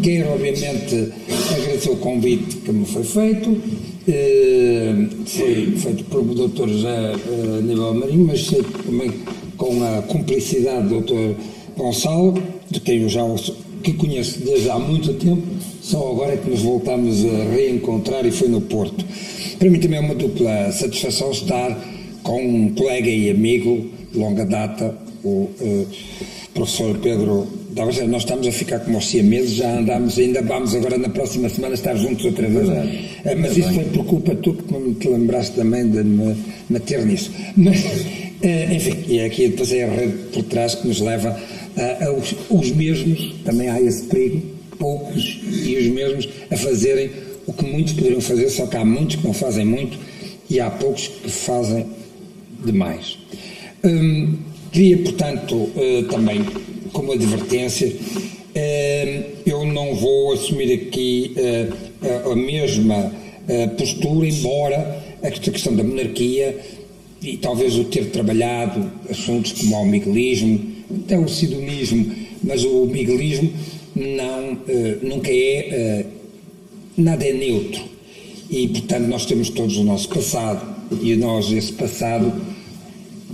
Quero, obviamente, agradecer o convite que me foi feito. Foi feito pelo Dr. José Aníbal Marinho, mas sei também com a cumplicidade do Dr. Gonçalo, de quem eu já que conheço desde há muito tempo, só agora é que nos voltamos a reencontrar e foi no Porto. Para mim também é uma dupla satisfação estar com um colega e amigo de longa data, o professor Pedro Dalva. Nós estamos a ficar como aos siameses, já andámos, ainda vamos agora na próxima semana estar juntos outra vez. Mas isso foi por culpa tua que me te lembraste também de me meter nisso. Mas, enfim, e aqui depois é a rede por trás que nos leva os mesmos, também há esse perigo, poucos e os mesmos a fazerem o que muitos poderiam fazer, só que há muitos que não fazem muito e há poucos que fazem demais. Queria, portanto, também, como advertência, eu não vou assumir aqui a mesma postura, embora esta questão da monarquia e talvez o ter trabalhado assuntos como o miguelismo, até o sidonismo, mas o miguelismo nunca nada é neutro. E, portanto, nós temos todos o nosso passado e nós esse passado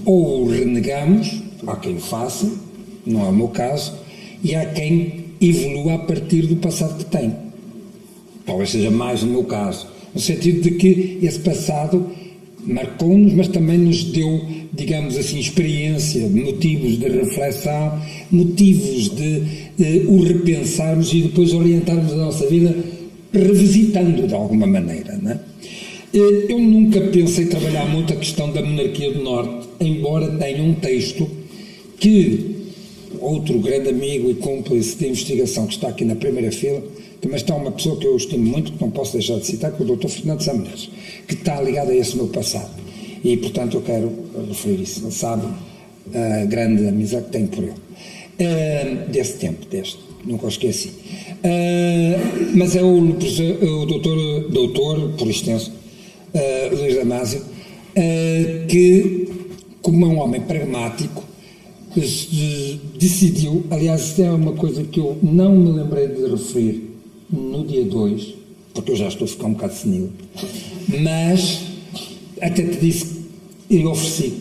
ou o renegamos, há quem o faça, não é o meu caso, e há quem evolua a partir do passado que tem. Talvez seja mais o meu caso, no sentido de que esse passado marcou-nos, mas também nos deu, digamos assim, experiência, motivos de reflexão, motivos de o repensarmos e depois orientarmos a nossa vida revisitando de alguma maneira, não é? Eu nunca pensei trabalhar muito a questão da monarquia do Norte, embora tenha um texto que outro grande amigo e cúmplice de investigação que está aqui na primeira fila, também está uma pessoa que eu estimo muito, que não posso deixar de citar, que é o Dr. Fernando Sá Menezes, que está ligado a esse meu passado. E, portanto, eu quero referir isso. Ele sabe a grande amizade que tenho por ele. Desse tempo, nunca o esqueci. Mas é o doutor, por extenso, Luís Damasio, que, como é um homem pragmático, decidiu, aliás, isto é uma coisa que eu não me lembrei de referir no dia 2, porque eu já estou a ficar um bocado senil, mas até te disse e ofereci.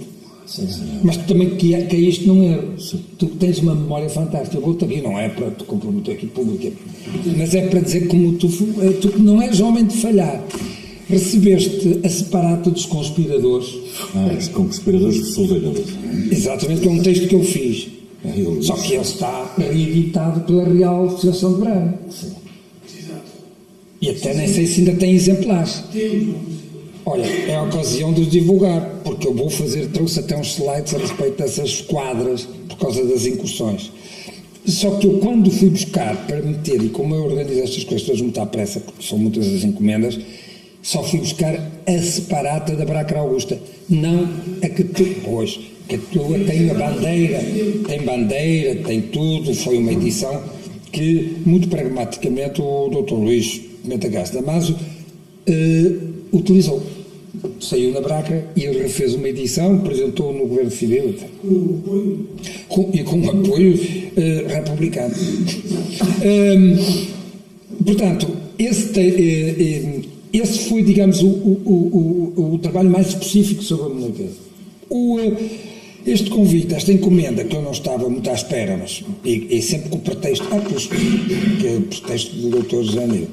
Sim. Mas tu também caíste num erro. Tu tens uma memória fantástica. Eu vou-te aqui, não é para te comprometer aqui pública, mas é para dizer como tu não és homem de falhar. Recebeste a separata dos conspiradores. Conspiradores de Solveigos. Exatamente, que é um texto que eu fiz. Só que ele está reeditado pela Real Associação de Braga. Sim. E até nem sei se ainda tem exemplares. Olha, é a ocasião de os divulgar, porque eu trouxe até uns slides a respeito dessas quadras, por causa das incursões. Só que eu, quando fui buscar para meter, e como eu organizo estas coisas todas muito à pressa, porque são muitas as encomendas, só fui buscar a separata da Braca Augusta, não a que tu, pois, que a tua tem a bandeira, tem tudo, foi uma edição que, muito pragmaticamente, o Dr. Luís Pimenta Gás Damasio utilizou. Saiu na Braca e ele refez uma edição, apresentou no Governo Civil e com um apoio republicano. Portanto, esse foi, digamos, o trabalho mais específico sobre a monarquia. Este convite, esta encomenda, que eu não estava muito à espera, mas e sempre com o pretexto, que é o pretexto do Dr. José Aníbal.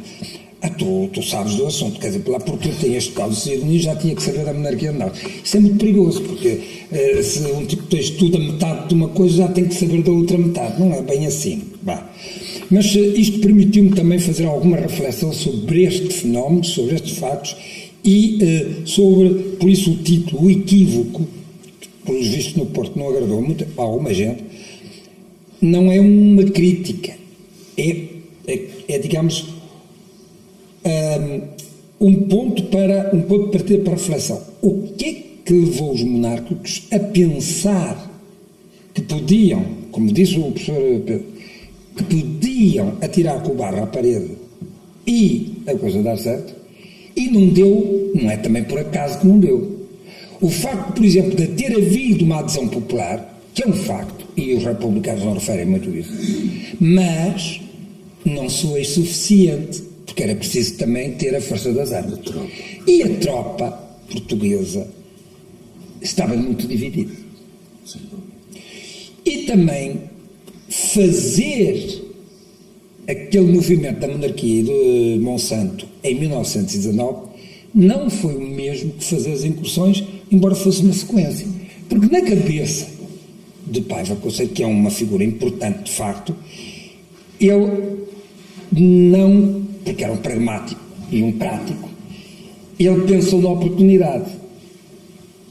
Tu sabes do assunto, quer dizer, lá porque eu tenho este caso de Sidonia, já tinha que saber da monarquia do Norte. Isso é muito perigoso, porque se um tipo estuda metade de uma coisa, já tem que saber da outra metade. Não é bem assim. Mas isto permitiu-me também fazer alguma reflexão sobre este fenómeno, sobre estes factos e sobre, por isso o título, o equívoco, que pelos vistos no Porto não agradou muito a alguma gente, não é uma crítica, é digamos, um ponto de partida para a reflexão. O que é que levou os monárquicos a pensar que podiam, como disse o professor Pedro, que podiam atirar com o barro à parede e a coisa dar certo, e não deu, não é também por acaso que não deu. O facto, por exemplo, de ter havido uma adesão popular, que é um facto, e os republicanos não referem muito isso, mas não foi suficiente, porque era preciso também ter a força das armas. E a tropa portuguesa estava muito dividida. E também fazer aquele movimento da monarquia de Monsanto em 1919 não foi o mesmo que fazer as incursões, embora fosse uma sequência. Porque na cabeça de Paiva Conceiro, que é uma figura importante de facto, ele não, porque era um pragmático e um prático, ele pensou na oportunidade.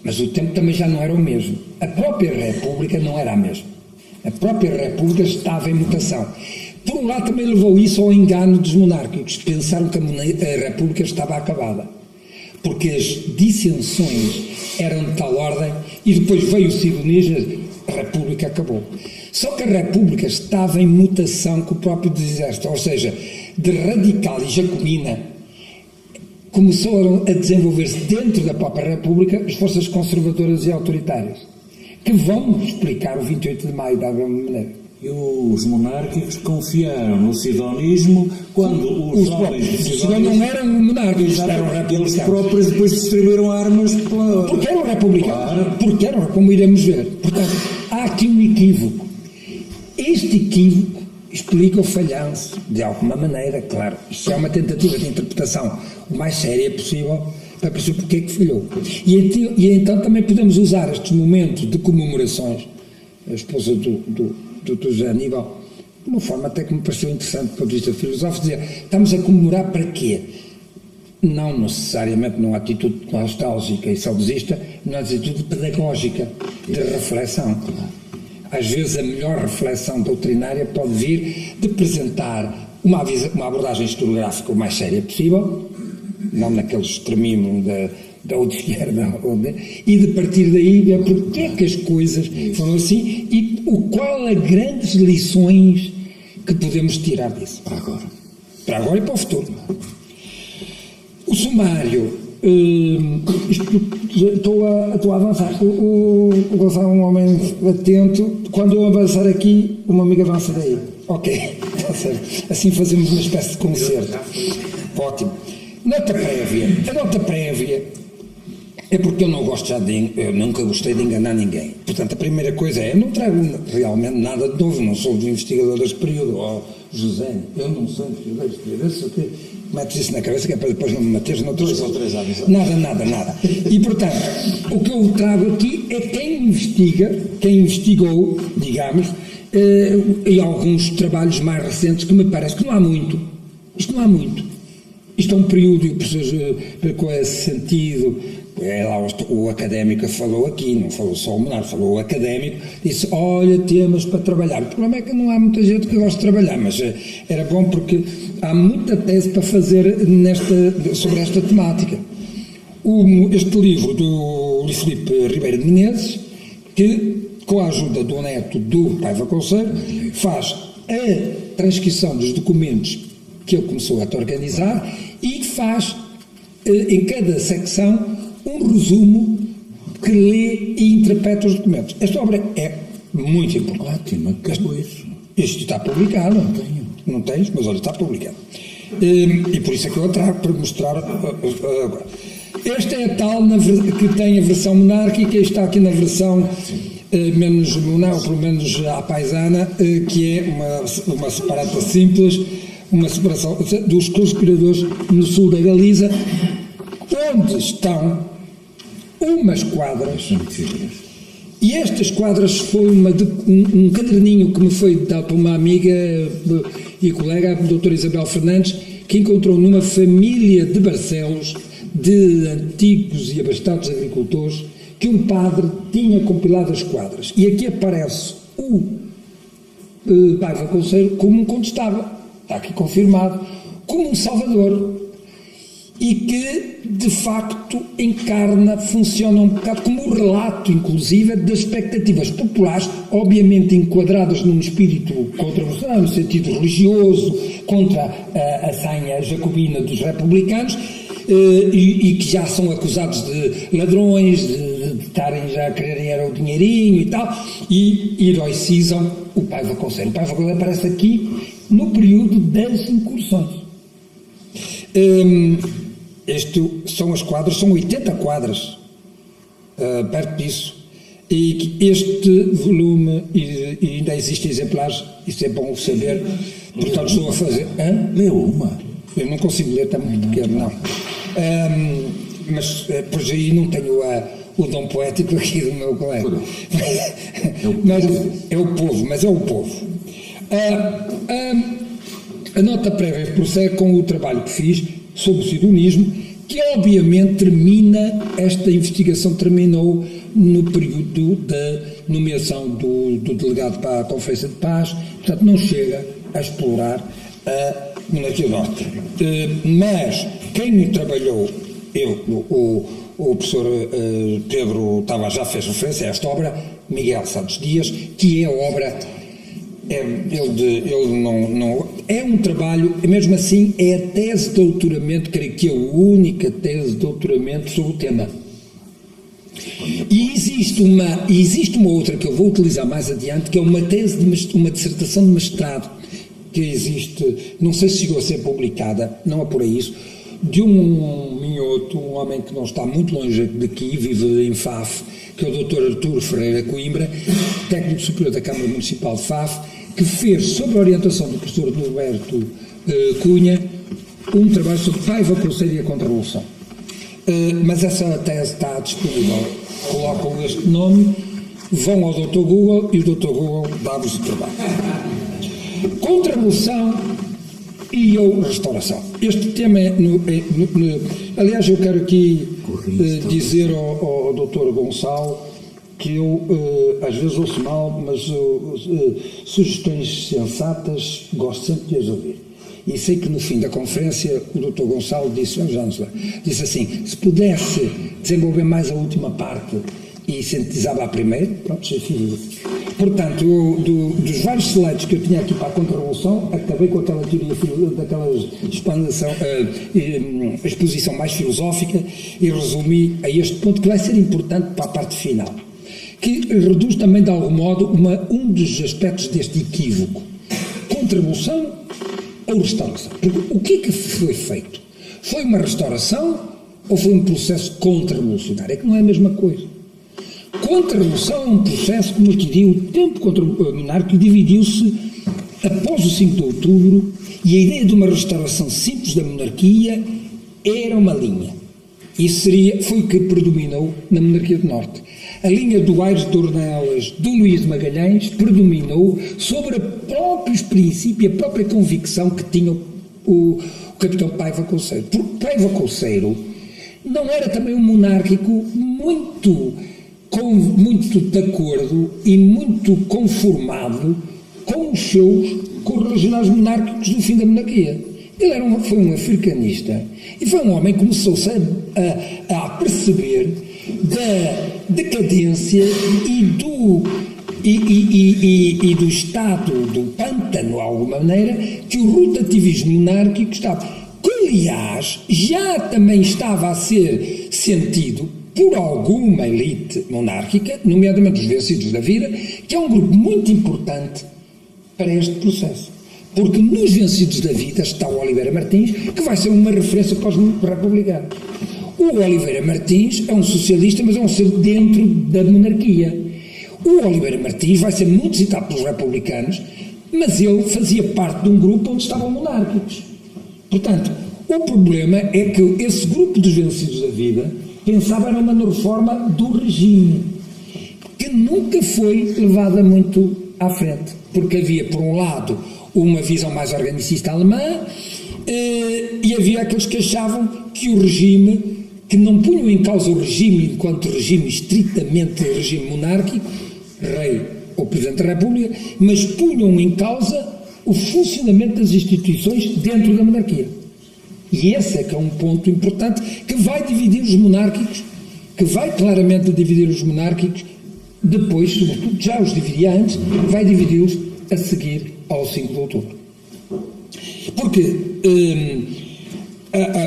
Mas o tempo também já não era o mesmo. A própria República não era a mesma. A própria República estava em mutação. Por um lado também levou isso ao engano dos monárquicos. Pensaram que a República estava acabada. Porque as dissensões eram de tal ordem e depois veio o sigonismo, a República acabou. Só que a República estava em mutação com o próprio exército, ou seja, de radical e jacobina, começou a desenvolver-se dentro da própria República as forças conservadoras e autoritárias, que vão explicar o 28 de maio da mesma maneira. E os monárquicos confiaram no sidonismo quando os jovens de Sidónia não eram monárquicos, eram republicanos. Eles próprios depois distribuíram armas pela... Porque eram republicanos, claro. porque eram, como iremos ver. Portanto, há aqui um equívoco. Este equívoco explica o falhanço, de alguma maneira, claro. Isto é uma tentativa de interpretação o mais séria possível para perceber porque é que falhou. E então também podemos usar estes momentos de comemorações, a esposa do José Aníbal, de uma forma até que me pareceu interessante do ponto de vista filosófico, dizer, estamos a comemorar para quê? Não necessariamente numa atitude nostálgica e saudosista, numa atitude pedagógica, de reflexão. Às vezes a melhor reflexão doutrinária pode vir de apresentar uma abordagem historiográfica o mais séria possível, não naquele extremismo da outra esquerda, e de partir daí ver porque é que as coisas foram assim e qual as grandes lições que podemos tirar disso. Para agora e para o futuro. O sumário, estou a avançar. O Gonçalo é um homem atento. Quando eu avançar aqui, o meu amigo avança daí. Ok, está certo. Assim fazemos uma espécie de concerto. Ótimo. Nota prévia. A nota prévia é porque eu nunca gostei de enganar ninguém. Portanto, a primeira coisa é, eu não trago realmente nada de novo, não sou o investigador deste período, José, eu não sou investigador deste período, metes isso na cabeça que é para depois não me meteres noutras coisas. 2 ou 3 anos. Nada. E, portanto, o que eu trago aqui é quem investigou, digamos, e alguns trabalhos mais recentes que me parece que não há muito. Isto não há muito. Isto é um período, e pessoas com esse sentido, lá o académico falou aqui, não falou só o monarca, falou o académico, disse, olha, temas para trabalhar. O problema é que não há muita gente que gosta de trabalhar, mas era bom porque há muita tese para fazer sobre esta temática. Este livro do Luís Filipe Ribeiro de Menezes, que, com a ajuda do neto do Paiva Conceiro, faz a transcrição dos documentos que ele começou a organizar e faz, em cada secção, um resumo que lê e interpreta os documentos. Esta obra é muito importante. Ótimo, acabou isso. Isto está publicado. Não tens, mas olha, está publicado. E por isso é que eu trago para mostrar agora. Esta é a tal que tem a versão monárquica e está aqui na versão menos monárquica, pelo menos à paisana, que é uma separata simples, uma separação dos conspiradores no sul da Galiza, onde estão umas quadras, e estas quadras foi um caderninho que me foi dado por uma amiga e colega, a doutora Isabel Fernandes, que encontrou numa família de Barcelos, de antigos e abastados agricultores, que um padre tinha compilado as quadras. E aqui aparece o Paiva Conceiro como um condestável, está aqui confirmado, como um salvador, e que, de facto, funciona um bocado como o relato, inclusive, das expectativas populares, obviamente enquadradas num espírito contra-revolucionário, no sentido religioso, contra a sanha jacobina dos republicanos, e que já são acusados de ladrões, de estarem já a quererem era o dinheirinho e tal, e heroicizam o Paiva Conselho. O Paiva Conselho aparece aqui no período das incursões. São as quadras, são 80 quadras, perto disso. E este volume, e ainda existem exemplares, isso é bom saber, portanto estou a fazer... Leu uma? Eu não consigo ler, está muito pequeno, não. Mas, pois aí não tenho o dom poético aqui do meu colega. Mas é o povo. A nota prévia prossegue com o trabalho que fiz sobre o sidonismo, que obviamente termina, esta investigação terminou no período da nomeação do delegado para a Conferência de Paz, portanto não chega a explorar a monarquia do Norte. Mas quem trabalhou, o professor Pedro Tavares já fez referência a esta obra, Miguel Santos Dias, que é a obra, ele não é um trabalho, mesmo assim é a tese de doutoramento, creio que é a única tese de doutoramento sobre o tema. E existe uma outra que eu vou utilizar mais adiante, que é uma tese uma dissertação de mestrado, que existe, não sei se chegou a ser publicada, não apurei isso, de um minhoto, um homem que não está muito longe daqui, vive em Faf, que é o Dr. Arturo Ferreira Coimbra, técnico superior da Câmara Municipal de Faf, que fez, sob a orientação do professor Norberto Cunha, um trabalho sobre Paiva Conselho e a Contra-Revolução. Mas essa tese está disponível. Colocam este nome, vão ao Dr. Google e o Dr. Google dá-vos o trabalho. Contra-Revolução e ou restauração. Este tema aliás, eu quero aqui dizer ao Dr. Gonçalo que eu às vezes ouço mal, mas sugestões sensatas gosto sempre de as ouvir. E sei que no fim da conferência o Dr. Gonçalo disse assim, se pudesse desenvolver mais a última parte e sintetizava a primeira, pronto, já fiz isso. Portanto, dos vários slides que eu tinha aqui para a Contra-Revolução, acabei com aquela teoria daquela exposição mais filosófica e resumi a este ponto que vai ser importante para a parte final, que reduz também de algum modo um dos aspectos deste equívoco. Contra-Revolução ou restauração? Porque o que foi feito? Foi uma restauração ou foi um processo contra-revolucionário? É que não é a mesma coisa. Contra-revolução é um processo que, como eu diria, o tempo contra o monárquico dividiu-se após o 5 de outubro e a ideia de uma restauração simples da monarquia era uma linha. Isso foi o que predominou na monarquia do Norte. A linha do Aires de Ornelas, do Luís de Magalhães, predominou sobre os próprios princípios e a própria convicção que tinha o capitão Paiva Conceiro. Porque Paiva Conceiro não era também um monárquico muito de acordo e muito conformado com os seus correligionários monárquicos do fim da monarquia. Ele foi um africanista e foi um homem que começou-se a perceber da decadência e do estado do pântano, de alguma maneira, que o rotativismo monárquico estava. Que, aliás, já também estava a ser sentido por alguma elite monárquica, nomeadamente os vencidos da vida, que é um grupo muito importante para este processo. Porque nos vencidos da vida está o Oliveira Martins, que vai ser uma referência para os republicanos. O Oliveira Martins é um socialista, mas é um ser dentro da monarquia. O Oliveira Martins vai ser muito citado pelos republicanos, mas ele fazia parte de um grupo onde estavam monárquicos. Portanto, o problema é que esse grupo dos vencidos da vida pensava numa reforma do regime, que nunca foi levada muito à frente, porque havia, por um lado, uma visão mais organicista alemã, e havia aqueles que achavam que o regime, que não punham em causa o regime enquanto regime estritamente regime monárquico, rei ou presidente da República, mas punham em causa o funcionamento das instituições dentro da monarquia. E esse é que é um ponto importante que vai dividir os monárquicos, que vai claramente dividir os monárquicos, depois, sobretudo, já os dividia antes, vai dividi-los a seguir ao 5 de outubro. Porque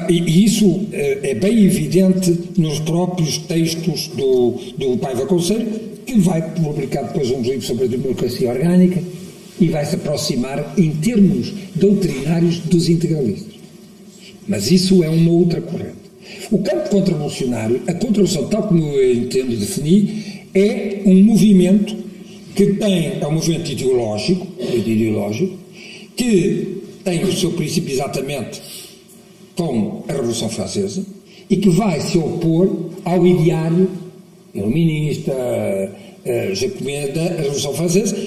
E isso é bem evidente nos próprios textos do Paiva Conselho, que vai publicar depois um livro sobre a democracia orgânica e vai se aproximar em termos doutrinários dos integralistas. Mas isso é uma outra corrente. O campo contra-revolucionário, a contra-revolução, tal como eu entendo definir, é um movimento que é um movimento ideológico, que tem o seu princípio exatamente com a Revolução Francesa e que vai se opor ao ideário iluminista, jacobino da Revolução Francesa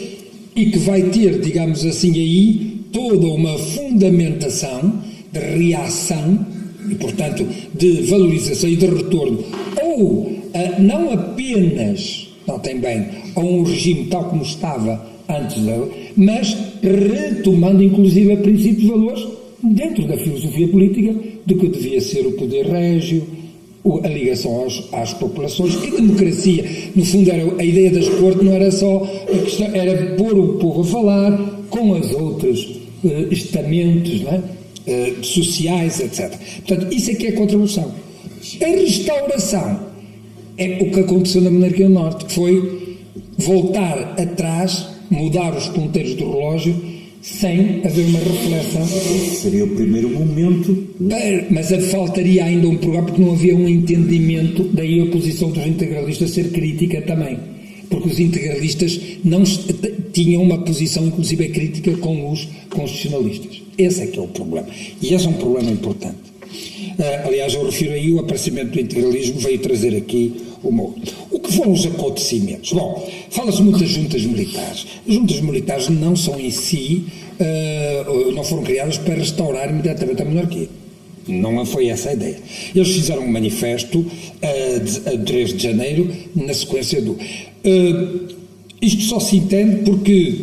e que vai ter, digamos assim, aí toda uma fundamentação de reação e, portanto, de valorização e de retorno, ou não apenas, notem bem, a um regime tal como estava antes dela, mas retomando inclusive a princípios de valores dentro da filosofia política do que devia ser o poder régio, a ligação às populações, que democracia, no fundo, era a ideia das cortes, não era só a questão, era pôr o povo a falar com os outros estamentos, não é? Sociais, etc. Portanto, isso é que é a contra-revolução. A restauração é o que aconteceu na monarquia do Norte, que foi voltar atrás, mudar os ponteiros do relógio, sem haver uma reflexão. Seria o primeiro momento. Mas faltaria ainda um programa, porque não havia um entendimento, daí a posição dos integralistas ser crítica também. Porque os integralistas não tinham uma posição, inclusive, crítica com os constitucionalistas. Esse é que é o problema. E esse é um problema importante. Aliás, eu refiro aí o aparecimento do integralismo, veio trazer aqui uma outra. O que foram os acontecimentos? Bom, fala-se muito das juntas militares. As juntas militares não são em si, não foram criadas para restaurar imediatamente a monarquia. Não foi essa a ideia. Eles fizeram um manifesto a 3 de janeiro, na sequência do... isto só se entende porque,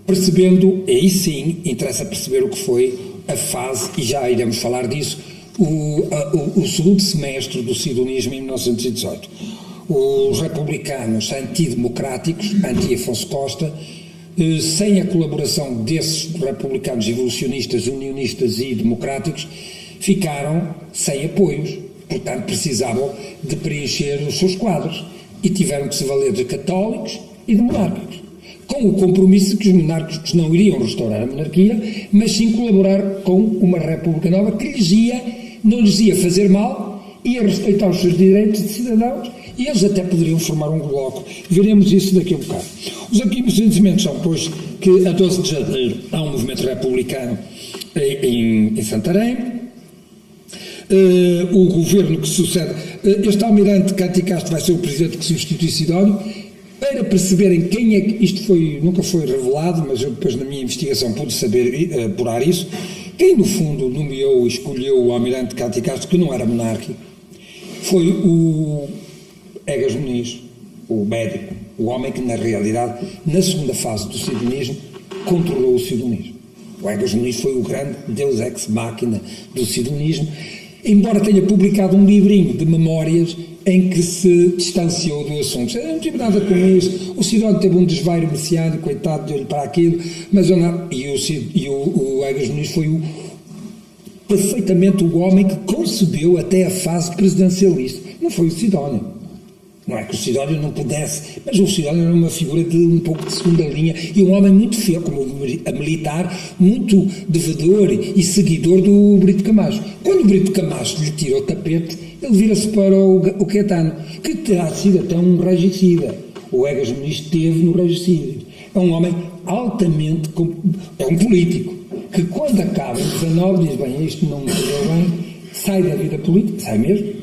percebendo, aí sim, interessa perceber o que foi a fase, e já iremos falar disso, o segundo semestre do sidonismo em 1918. Os republicanos antidemocráticos, anti-Afonso Costa, sem a colaboração desses republicanos evolucionistas, unionistas e democráticos, ficaram sem apoios. Portanto, precisavam de preencher os seus quadros e tiveram que se valer de católicos e de monárquicos, com o compromisso de que os monárquicos não iriam restaurar a monarquia, mas sim colaborar com uma república nova que não lhes ia fazer mal, ia respeitar os seus direitos de cidadãos e eles até poderiam formar um bloco. Veremos isso daqui a um bocado. Os acontecimentos são, pois, que a 12 de janeiro há um movimento republicano em Santarém. O governo que sucede, este almirante Cândido Castro vai ser o presidente que substitui Sidónio, para perceberem quem é que, isto nunca foi revelado, mas eu depois na minha investigação pude saber, apurar isso, quem no fundo nomeou e escolheu o almirante Cândido Castro, que não era monárquico, foi o Egas Muniz, o médico, o homem que na realidade, na segunda fase do sidonismo, controlou o sidonismo. O Egas Muniz foi o grande deus ex machina do sidonismo, embora tenha publicado um livrinho de memórias em que se distanciou do assunto. Eu não tive nada com isso, o Sidónio teve um desvairo messiânico, coitado, deu-lhe para aquilo, mas eu não, o Egas Muniz foi perfeitamente o homem que concebeu até a fase presidencialista, não foi o Sidónio. Não é que o Sidónio não pudesse, mas o Sidónio era uma figura de um pouco de segunda linha e um homem muito fiel, como a militar, muito devedor e seguidor do Brito Camacho. Quando o Brito Camacho lhe tira o tapete, ele vira-se para o Caetano, que terá sido até um regicida. O Egas Muniz esteve no regicídio. É um homem altamente, é um político, que quando acaba em 19 diz, bem, isto não me correu bem, sai da vida política, sai mesmo,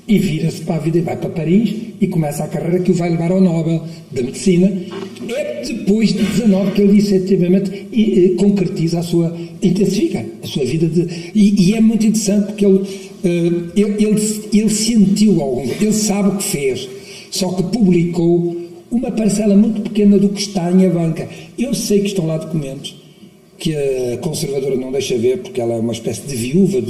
e vira-se para a vida e vai para Paris e começa a carreira que o vai levar ao Nobel da Medicina. É depois de 19 que ele efetivamente concretiza intensifica a sua vida. E é muito interessante porque ele sentiu ele sabe o que fez, só que publicou uma parcela muito pequena do que está em banca. Eu sei que estão lá documentos que a conservadora não deixa ver, porque ela é uma espécie de viúva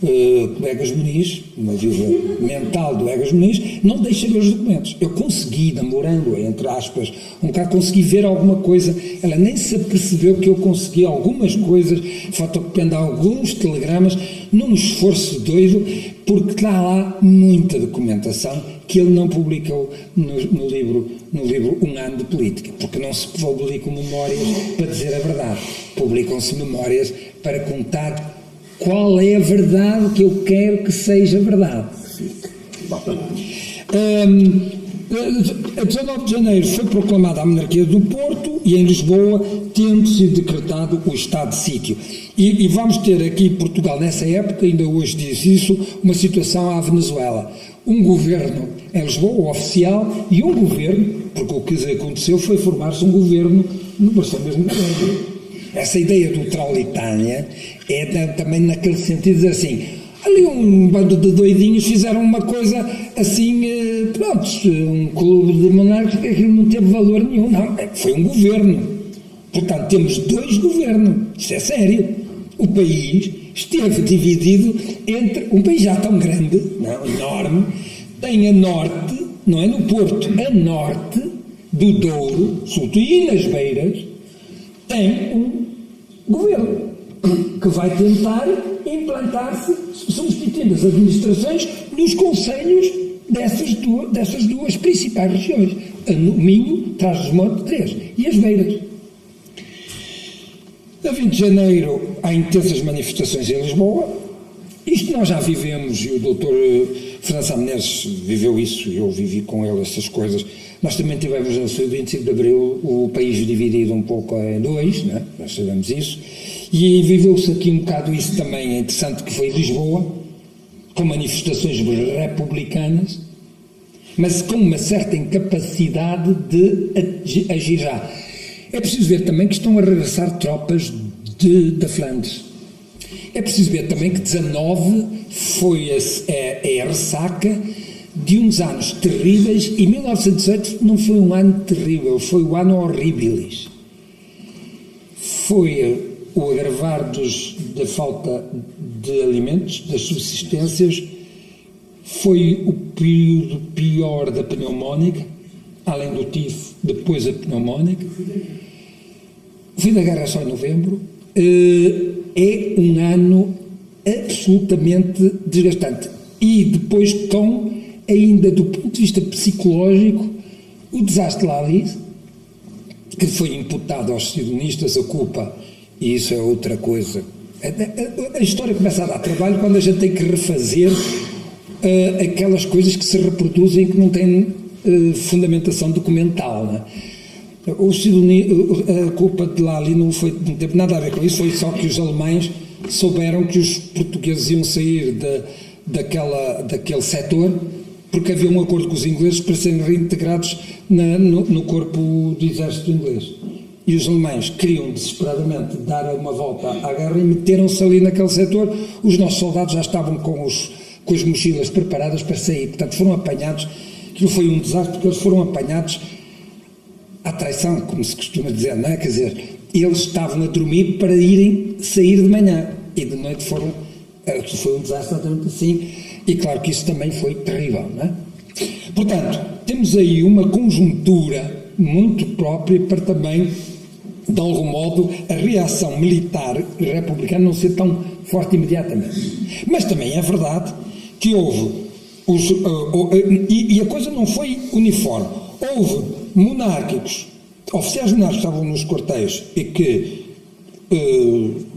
do Egas Muniz, uma viúva mental do Egas Muniz, não deixa ver os documentos. Eu consegui, namorando, entre aspas, um bocado, consegui ver alguma coisa. Ela nem se apercebeu que eu consegui algumas coisas, fotocopiando alguns telegramas, num esforço doido, porque há lá muita documentação que ele não publicou no livro Um Ano de Política, porque não se publicam memórias para dizer a verdade, publicam-se memórias para contar qual é a verdade que eu quero que seja verdade. A 19 de janeiro foi proclamada a monarquia do Porto e em Lisboa tendo sido decretado o estado de sítio. E vamos ter aqui em Portugal, nessa época, ainda hoje diz isso, uma situação à Venezuela. Um governo em Lisboa, oficial, e um governo, porque o que aconteceu foi formar-se um governo no mesmo governo. Essa ideia do Traulitânia é também naquele sentido de dizer assim, ali um bando de doidinhos fizeram uma coisa assim, pronto, um clube de monarcas que aquilo não teve valor nenhum, não, foi um governo. Portanto, temos dois governos, isto é sério. O país esteve dividido entre um país já tão grande, não, enorme, tem a norte, não é no Porto, a norte do Douro, Sul e nas Beiras, tem um governo que vai tentar implantar-se, substituindo as administrações nos concelhos dessas duas principais regiões, o Minho, Trás-os-Montes, 3 e as Beiras. A 20 de janeiro há intensas manifestações em Lisboa. Isto nós já vivemos, e o doutor Fernando Sá Menezes viveu isso, e eu vivi com ele essas coisas. Nós também tivemos no 25 de Abril o país dividido um pouco em dois, né? Nós sabemos isso, e viveu-se aqui um bocado isso também. É interessante que foi Lisboa, com manifestações republicanas, mas com uma certa incapacidade de agir já. É preciso ver também que estão a regressar tropas da Flandres. É preciso ver também que 19 foi a ressaca de uns anos terríveis, e 1918 não foi um ano terrível, foi o ano horribilis. Foi o agravar da falta de alimentos, das subsistências, foi o período pior da pneumónica, além do tifo, depois a pneumónica. O fim da guerra é só em novembro. É um ano absolutamente desgastante. E depois com, ainda do ponto de vista psicológico, o desastre lá ali, que foi imputado aos sionistas a culpa, e isso é outra coisa. A história começa a dar trabalho quando a gente tem que refazer aquelas coisas que se reproduzem que não têm fundamentação documental, não é? A culpa de lá ali não teve nada a ver com isso, foi só que os alemães souberam que os portugueses iam sair daquele setor, porque havia um acordo com os ingleses para serem reintegrados no corpo do exército inglês. E os alemães queriam desesperadamente dar uma volta à guerra e meteram-se ali naquele setor. Os nossos soldados já estavam com as mochilas preparadas para sair, portanto foram apanhados. Aquilo foi um desastre, porque eles foram apanhados à traição, como se costuma dizer, não é? Quer dizer, eles estavam a dormir para sair de manhã, e de noite foi um desastre exatamente assim, e claro que isso também foi terrível, não é? Portanto, temos aí uma conjuntura muito própria para também, de algum modo, a reação militar republicana não ser tão forte imediatamente. Mas também é verdade que houve, e a coisa não foi uniforme, houve monárquicos, oficiais monárquicos que estavam nos quartéis e que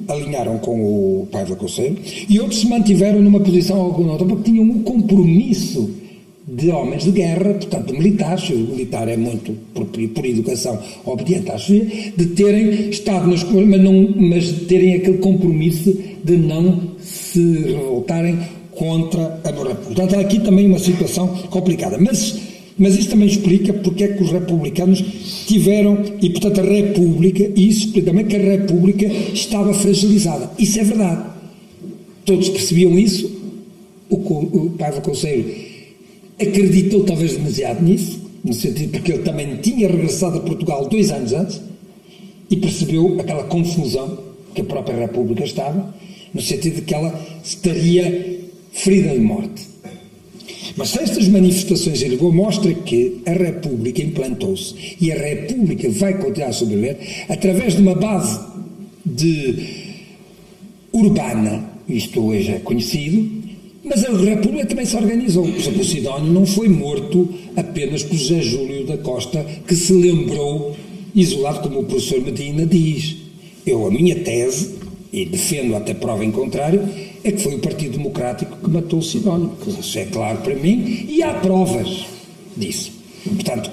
alinharam com o Paiva Conselho, e outros se mantiveram numa posição alguma outra, porque tinham um compromisso de homens de guerra, portanto militares, o militar é muito, por educação, obediente à chefia, de terem estado nas coisas, mas de terem aquele compromisso de não se revoltarem contra a monarquia. Portanto, há aqui também uma situação complicada, mas isso também explica porque é que os republicanos tiveram, e portanto a República, e isso explica também que a República estava fragilizada. Isso é verdade. Todos percebiam isso. O Paiva Conselho acreditou talvez demasiado nisso, no sentido porque ele também tinha regressado a Portugal 2 anos antes e percebeu aquela confusão que a própria República estava, no sentido de que ela estaria ferida de morte. Mas se estas manifestações em Lisboa mostram que a República implantou-se e a República vai continuar a sobreviver através de uma base urbana, isto hoje é conhecido, mas a República também se organizou. Por exemplo, o Sidónio não foi morto apenas por José Júlio da Costa, que se lembrou, isolado, como o professor Medina diz. A minha tese, e defendo até prova em contrário, é que foi o Partido Democrático que matou o Sidónio. Isso é claro para mim, e há provas disso. Portanto,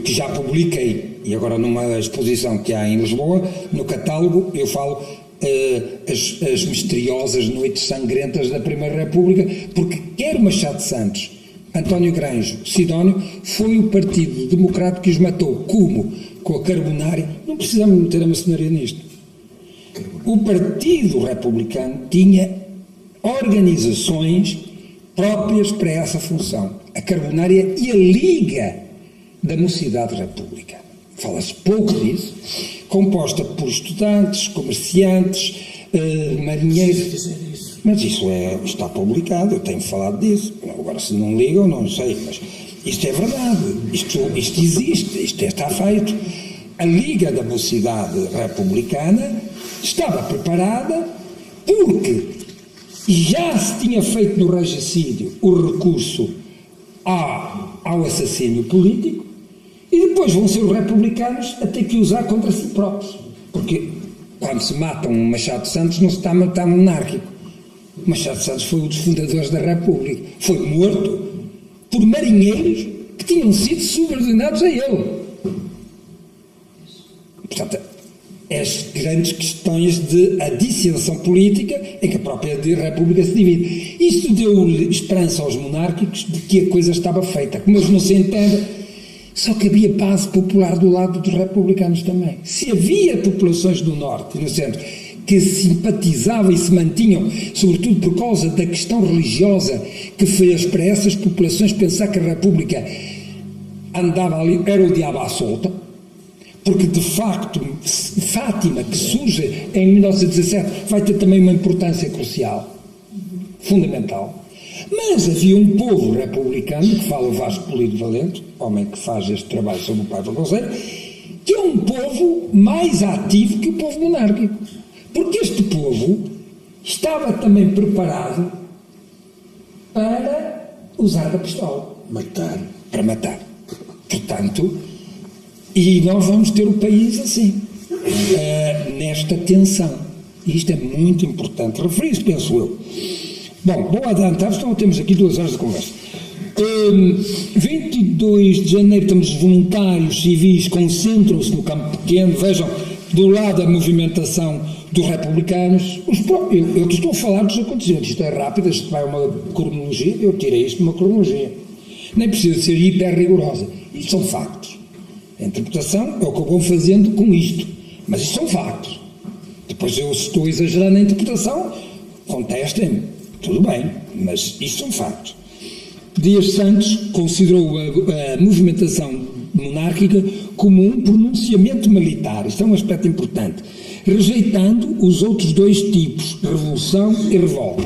que já publiquei, e agora numa exposição que há em Lisboa, no catálogo, eu falo as misteriosas noites sangrentas da Primeira República, porque quer Machado de Santos, António Granjo, Sidónio, foi o Partido Democrático que os matou. Como? Com a Carbonária. Não precisamos meter a maçonaria nisto. O Partido Republicano tinha organizações próprias para essa função. A Carbonária e a Liga da Mocidade República. Fala-se pouco disso, composta por estudantes, comerciantes, marinheiros. Mas isso está publicado, eu tenho falado disso. Agora, se não ligam, não sei, mas isto é verdade, isto existe, isto está feito. A Liga da Mocidade Republicana estava preparada porque já se tinha feito no regicídio o recurso ao assassínio político, e depois vão ser os republicanos a ter que usar contra si próprios. Porque quando se mata um Machado de Santos não se está a matar um monárquico. Machado de Santos foi um dos fundadores da República. Foi morto por marinheiros que tinham sido subordinados a ele. Portanto, as grandes questões de dissensão política em que a própria República se divide. Isto deu esperança aos monárquicos de que a coisa estava feita. Como eles não se entendem, só que havia base popular do lado dos republicanos também. Se havia populações do Norte e no Centro que simpatizavam e se mantinham, sobretudo por causa da questão religiosa, que fez para essas populações pensar que a República andava ali, era o diabo à solta, porque de facto Fátima, que surge em 1917, vai ter também uma importância crucial, fundamental. Mas havia um povo republicano, que fala o Vasco Polido Valente, homem que faz este trabalho sobre o Pai do Conselho, que é um povo mais ativo que o povo monárquico. Porque este povo estava também preparado para usar a pistola. Para matar. Portanto, e nós vamos ter o país assim, nesta tensão. E isto é muito importante referir-se, penso eu. Bom, vou adiantar, então temos aqui 2 horas de conversa. 22 de janeiro temos voluntários civis, concentram-se no Campo Pequeno, vejam, do lado a movimentação dos republicanos, eu estou a falar dos acontecimentos, isto é rápido, isto vai uma cronologia, eu tirei isto de uma cronologia, nem precisa ser hiper rigorosa, isto são factos. A interpretação é o que eu vou fazendo com isto, mas isto são factos. Depois eu estou a exagerar na interpretação, contestem-me. Tudo bem, mas isto são factos. Dias Santos considerou a movimentação monárquica como um pronunciamento militar. Isto é um aspecto importante. Rejeitando os outros 2 tipos, revolução e revolta.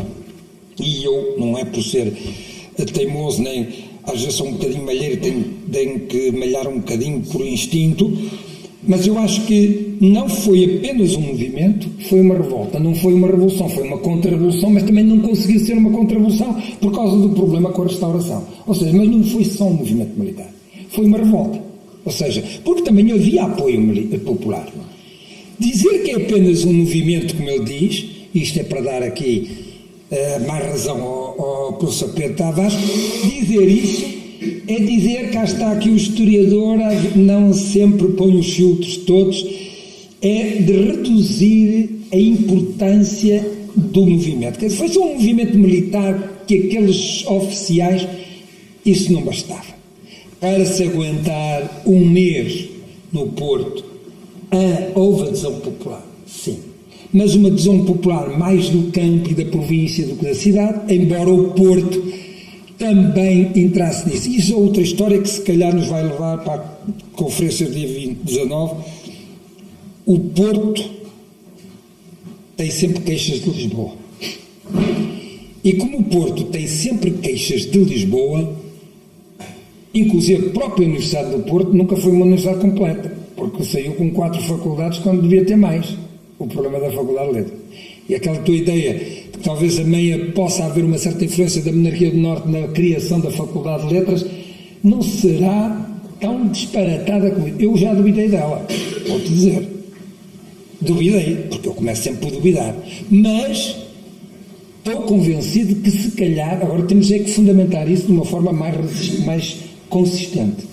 E eu, não é por ser teimoso, nem às vezes sou um bocadinho malheiro e tenho que malhar um bocadinho por instinto, mas eu acho que não foi apenas um movimento, foi uma revolta, não foi uma revolução, foi uma contra-revolução, mas também não conseguiu ser uma contra-revolução por causa do problema com a restauração. Ou seja, mas não foi só um movimento militar, foi uma revolta. Ou seja, porque também havia apoio popular. Dizer que é apenas um movimento, como ele diz, isto é para dar aqui mais razão ao professor Pedro Tavares, dizer isso é dizer, cá está aqui o historiador, não sempre põe os filtros todos, é de reduzir a importância do movimento. Quer dizer, foi só um movimento militar que aqueles oficiais, isso não bastava. Para se aguentar um mês no Porto, houve adesão popular, sim. Mas uma adesão popular mais do campo e da província do que da cidade, embora o Porto também entrasse nisso. Isso é outra história que se calhar nos vai levar para a conferência do dia 19. O Porto tem sempre queixas de Lisboa. E como o Porto tem sempre queixas de Lisboa, inclusive a própria Universidade do Porto nunca foi uma universidade completa, porque saiu com 4 faculdades quando devia ter mais. O problema da Faculdade de Letras. E aquela tua ideia que talvez a meia possa haver uma certa influência da monarquia do Norte na criação da Faculdade de Letras, não será tão disparatada como eu já duvidei dela, vou-te dizer. Duvidei, porque eu começo sempre por duvidar. Mas estou convencido que se calhar, agora temos é que fundamentar isso de uma forma mais consistente.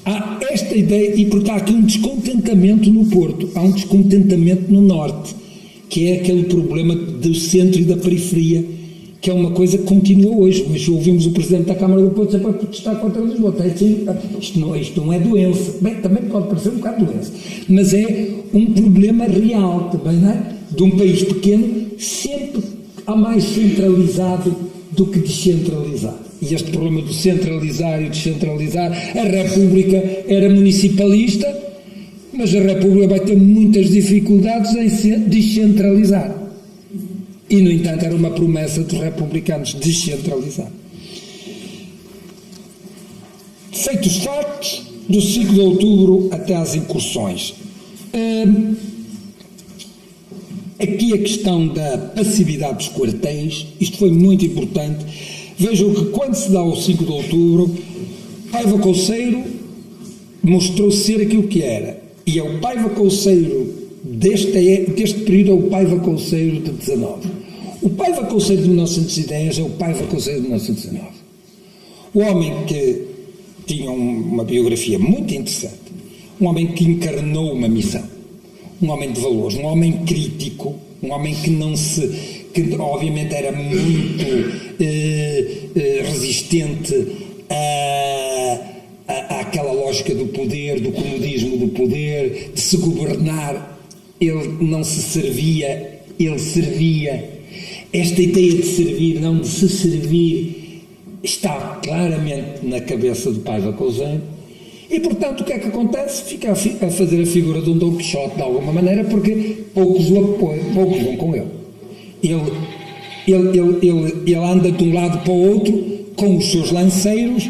Há esta ideia, e porque há aqui um descontentamento no Porto, há um descontentamento no Norte, que é aquele problema do centro e da periferia, que é uma coisa que continua hoje. Hoje ouvimos o Presidente da Câmara do Porto sempre a protestar contra Lisboa. Isto não é doença. Bem, também pode parecer um bocado doença, mas é um problema real também, não é? De um país pequeno, sempre há mais centralizado do que descentralizado. E este problema do centralizar e descentralizar, a República era municipalista, mas a República vai ter muitas dificuldades em descentralizar. E, no entanto, era uma promessa dos republicanos descentralizar. Feitos os factos, do 5 de outubro até às incursões. Aqui a questão da passividade dos quartéis, isto foi muito importante. Vejam que quando se dá o 5 de outubro, Paiva Couceiro mostrou ser aquilo que era. E é o Paiva Couceiro deste período, é o Paiva Couceiro de 19. O Paiva Couceiro de 1910 é o Paiva Couceiro de 1919. O homem que tinha uma biografia muito interessante, um homem que encarnou uma missão, um homem de valores, um homem crítico, um homem que obviamente era muito resistente àquela lógica do poder, do comodismo do poder, de se governar. Ele não se servia, ele servia. Esta ideia de servir, não de se servir, está claramente na cabeça do Paiva Couceiro. E, portanto, o que é que acontece? Fica a fazer a figura de um Dom Quixote, de alguma maneira, porque poucos o apoiam, poucos vão com ele. Ele anda de um lado para o outro com os seus lanceiros,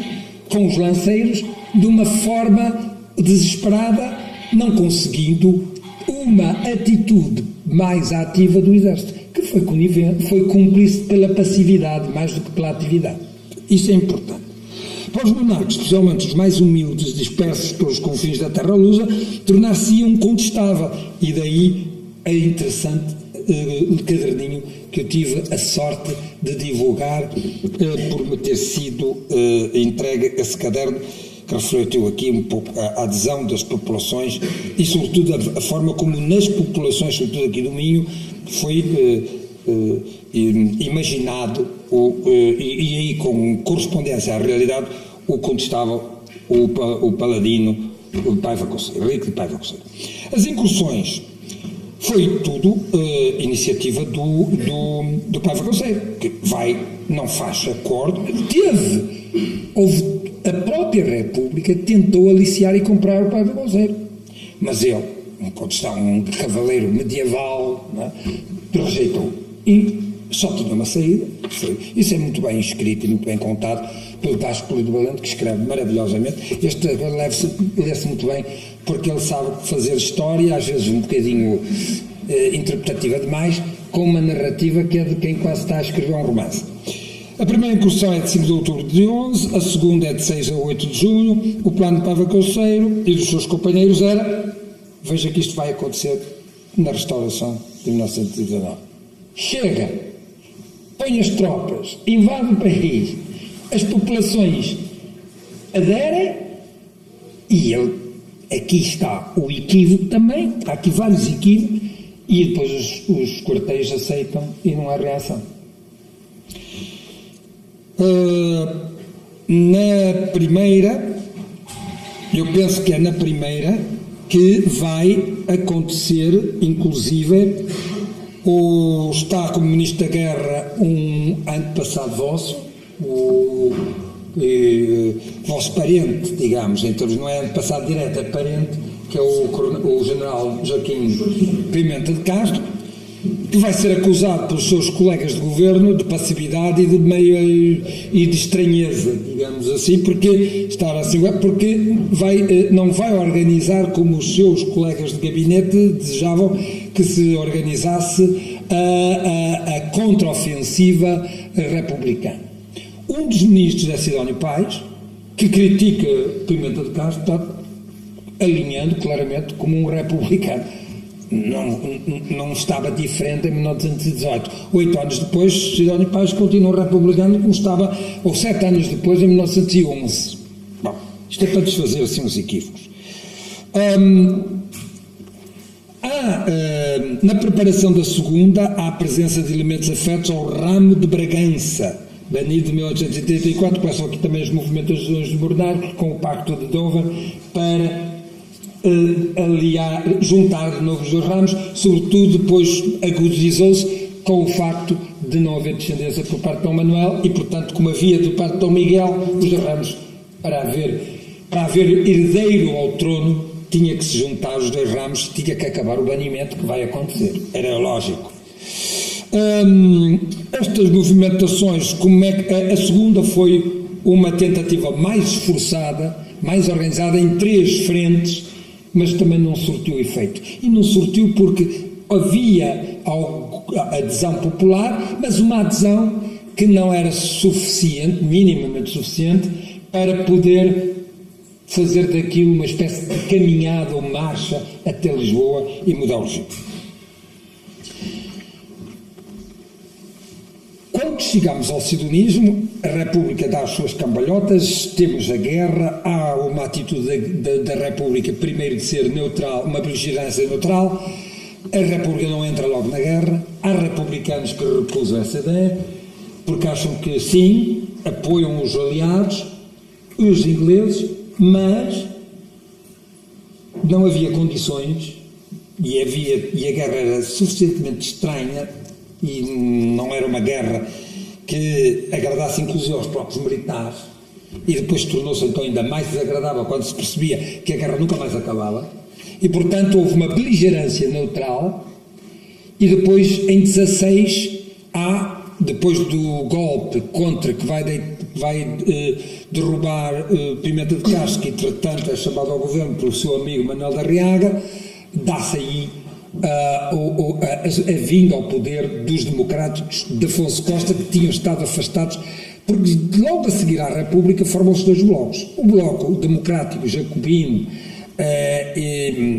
de uma forma desesperada, não conseguindo uma atitude mais ativa do Exército, que foi conivente, foi cúmplice pela passividade mais do que pela atividade. Isso é importante. Para os monarcas, especialmente os mais humildes, dispersos pelos confins da terra lusa, tornar-se-iam contestável. E daí é interessante caderninho que eu tive a sorte de divulgar por me ter sido entregue esse caderno, que refletiu aqui um pouco a adesão das populações e, sobretudo, a forma como nas populações, sobretudo aqui do Minho, foi imaginado e aí com correspondência à realidade o contestável, o paladino, o Paiva Couceiro, o rico de Paiva Couceiro. As incursões foi tudo iniciativa do Paiva Couceiro, que não faz acordo, houve a própria República tentou aliciar e comprar o Paiva Couceiro, mas ele, um cavaleiro medieval, rejeitou e só tinha uma saída. Isso é muito bem escrito e muito bem contado pelo Vasco Polido Valente, que escreve maravilhosamente. Este lê-se muito bem, porque ele sabe fazer história, às vezes um bocadinho interpretativa demais, com uma narrativa que é de quem quase está a escrever um romance. A primeira incursão é de 5 de outubro de 11, a segunda é de 6 a 8 de junho. O plano de Paiva Couceiro e dos seus companheiros era, veja que isto vai acontecer na restauração de 1919. Chega, põe as tropas, invade o país, as populações aderem e aqui está o equívoco também, há aqui vários equívocos, e depois os quartéis aceitam e não há reação. Na primeira, eu penso que é na primeira que vai acontecer, inclusive, está como Ministro da Guerra um antepassado vosso, vosso parente, digamos, em termos, não é antepassado direto, é parente, que é o General Joaquim Pimenta de Castro, que vai ser acusado pelos seus colegas de governo de passividade e de meio e de estranheza, digamos assim, porque não vai organizar como os seus colegas de gabinete desejavam que se organizasse a contraofensiva republicana. Um dos ministros é Sidónio Pais, que critica Pimenta de Castro, está alinhando claramente como um republicano. Não estava diferente em 1918. 8 anos depois, Sidónio Pais continua republicano como estava, ou 7 anos depois, em 1911. Bom, isto é para desfazer assim os equívocos. Na preparação da segunda, há a presença de elementos afetos ao ramo de Bragança, banido de 1884, começam aqui também as movimentações de Bernardo, com o Pacto de Dover, para juntar de novo os dois ramos, sobretudo depois agudizou-se com o facto de não haver descendência por parte de Dom Manuel e, portanto, como havia do parte de Dom Miguel, os dois ramos, para haver herdeiro ao trono, tinha que se juntar os dois ramos, tinha que acabar o banimento que vai acontecer, era lógico. Estas movimentações, a segunda foi uma tentativa mais esforçada, mais organizada em 3 frentes, mas também não surtiu efeito. E não surtiu porque havia adesão popular, mas uma adesão que não era suficiente, minimamente suficiente, para poder fazer daquilo uma espécie de caminhada ou marcha até Lisboa e mudar o regime. Quando chegamos ao sidonismo, a República dá as suas cambalhotas, temos a guerra, há uma atitude da República, primeiro de ser neutral, uma beligerância neutral, a República não entra logo na guerra, há republicanos que recusam essa ideia, porque acham que sim, apoiam os aliados, os ingleses, mas não havia condições e a guerra era suficientemente estranha e não era uma guerra que agradasse inclusive aos próprios militares, e depois tornou-se então ainda mais desagradável quando se percebia que a guerra nunca mais acabava, e portanto houve uma beligerância neutral. E depois em 16 depois do golpe que vai derrubar Pimenta de Castro, que entretanto é chamado ao governo pelo seu amigo Manuel da Arriaga, dá-se aí a vinda ao poder dos democráticos de Afonso Costa, que tinham estado afastados, porque logo a seguir à República formam-se 2 blocos. O bloco democrático jacobino,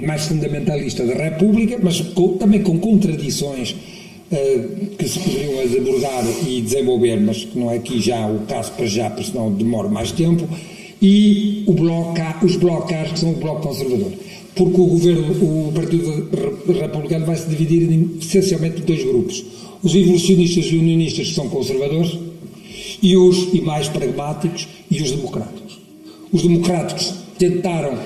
mais fundamentalista da República, mas também com contradições que se poderiam abordar e desenvolver, mas que não é aqui já o caso para já, porque senão demora mais tempo, e os blocos que são o bloco conservador. Porque o Partido Republicano vai se dividir essencialmente em 2 grupos: os evolucionistas e unionistas, que são conservadores, e mais pragmáticos, e os democráticos. Os democráticos tentaram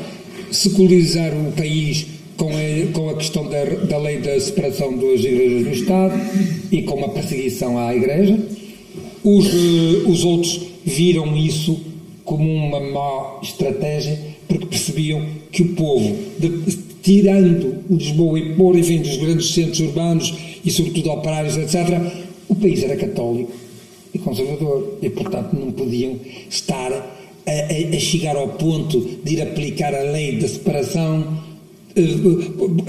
secularizar o país com a questão da lei da separação das igrejas do Estado e com a perseguição à igreja. Os outros viram isso como uma má estratégia, porque percebiam que o povo, tirando o Lisboa e Porto, enfim, dos grandes centros urbanos e sobretudo operários, etc., o país era católico e conservador, e portanto não podiam estar a chegar ao ponto de ir aplicar a lei da separação,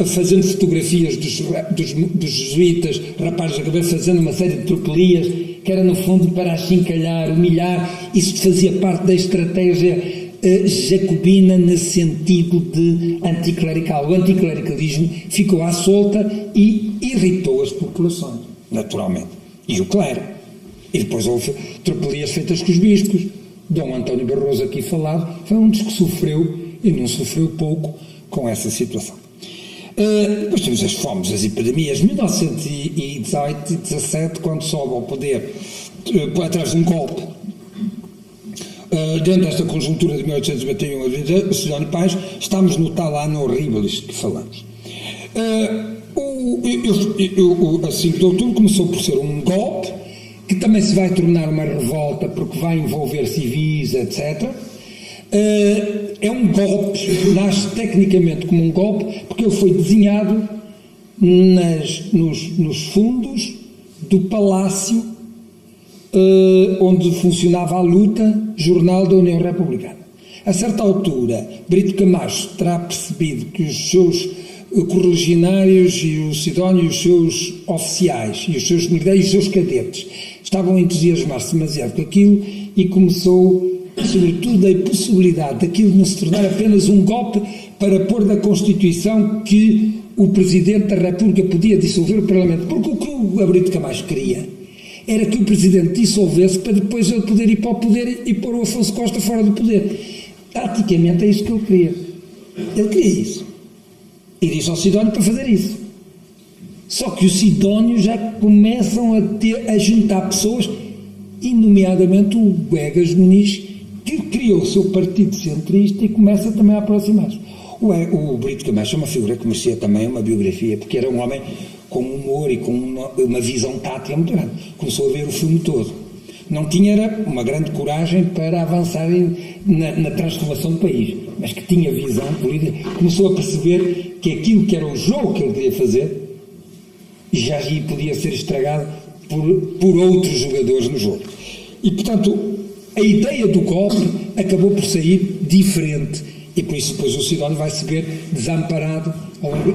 fazendo fotografias dos jesuítas, rapazes da cabeça, fazendo uma série de tropelias, que era no fundo para achincalhar, humilhar. Isso fazia parte da estratégia jacobina nesse sentido de anticlerical. O anticlericalismo ficou à solta e irritou as populações, naturalmente, e o clero. E depois houve tropelias feitas com os bispos. Dom António Barroso, aqui falado, foi um dos que sofreu, e não sofreu pouco, com essa situação. Depois temos as fomes, as epidemias. 1918 e 17, quando sobe ao poder através de um golpe, dentro desta conjuntura de 1891 a Sidónio Pais, estamos no tal ano horríveis que falamos. A 5 de outubro começou por ser um golpe, que também se vai tornar uma revolta, porque vai envolver civis, etc. É um golpe, nasce tecnicamente como um golpe, porque ele foi desenhado nos fundos do Palácio onde funcionava a luta, Jornal da União Republicana. A certa altura, Brito Camacho terá percebido que os seus correligionários e o Sidónio, os seus oficiais e os seus militares e os seus cadetes estavam a entusiasmar-se demasiado com aquilo e começou, sobretudo, a possibilidade daquilo não se tornar apenas um golpe para pôr na Constituição que o Presidente da República podia dissolver o Parlamento. Porque o que o Brito Camacho queria era que o Presidente dissolvesse para depois ele poder ir para o poder e pôr o Afonso Costa fora do poder. Taticamente é isso que ele queria. Ele queria isso. E disse ao Sidónio para fazer isso. Só que os Sidónios já começam a juntar pessoas, e nomeadamente o Egas Muniz, que criou o seu partido centrista e começa também a aproximar-se. O Brito Camacho é uma figura que merecia também uma biografia, porque era um homem com humor e com uma visão tática muito grande. Começou a ver o filme todo. Não tinha uma grande coragem para avançar na transformação do país, mas que tinha visão política. Começou a perceber que aquilo que era o jogo que ele queria fazer já podia ser estragado por outros jogadores no jogo. E, portanto, a ideia do golpe acabou por sair diferente. E por isso depois o Sidónio vai se ver desamparado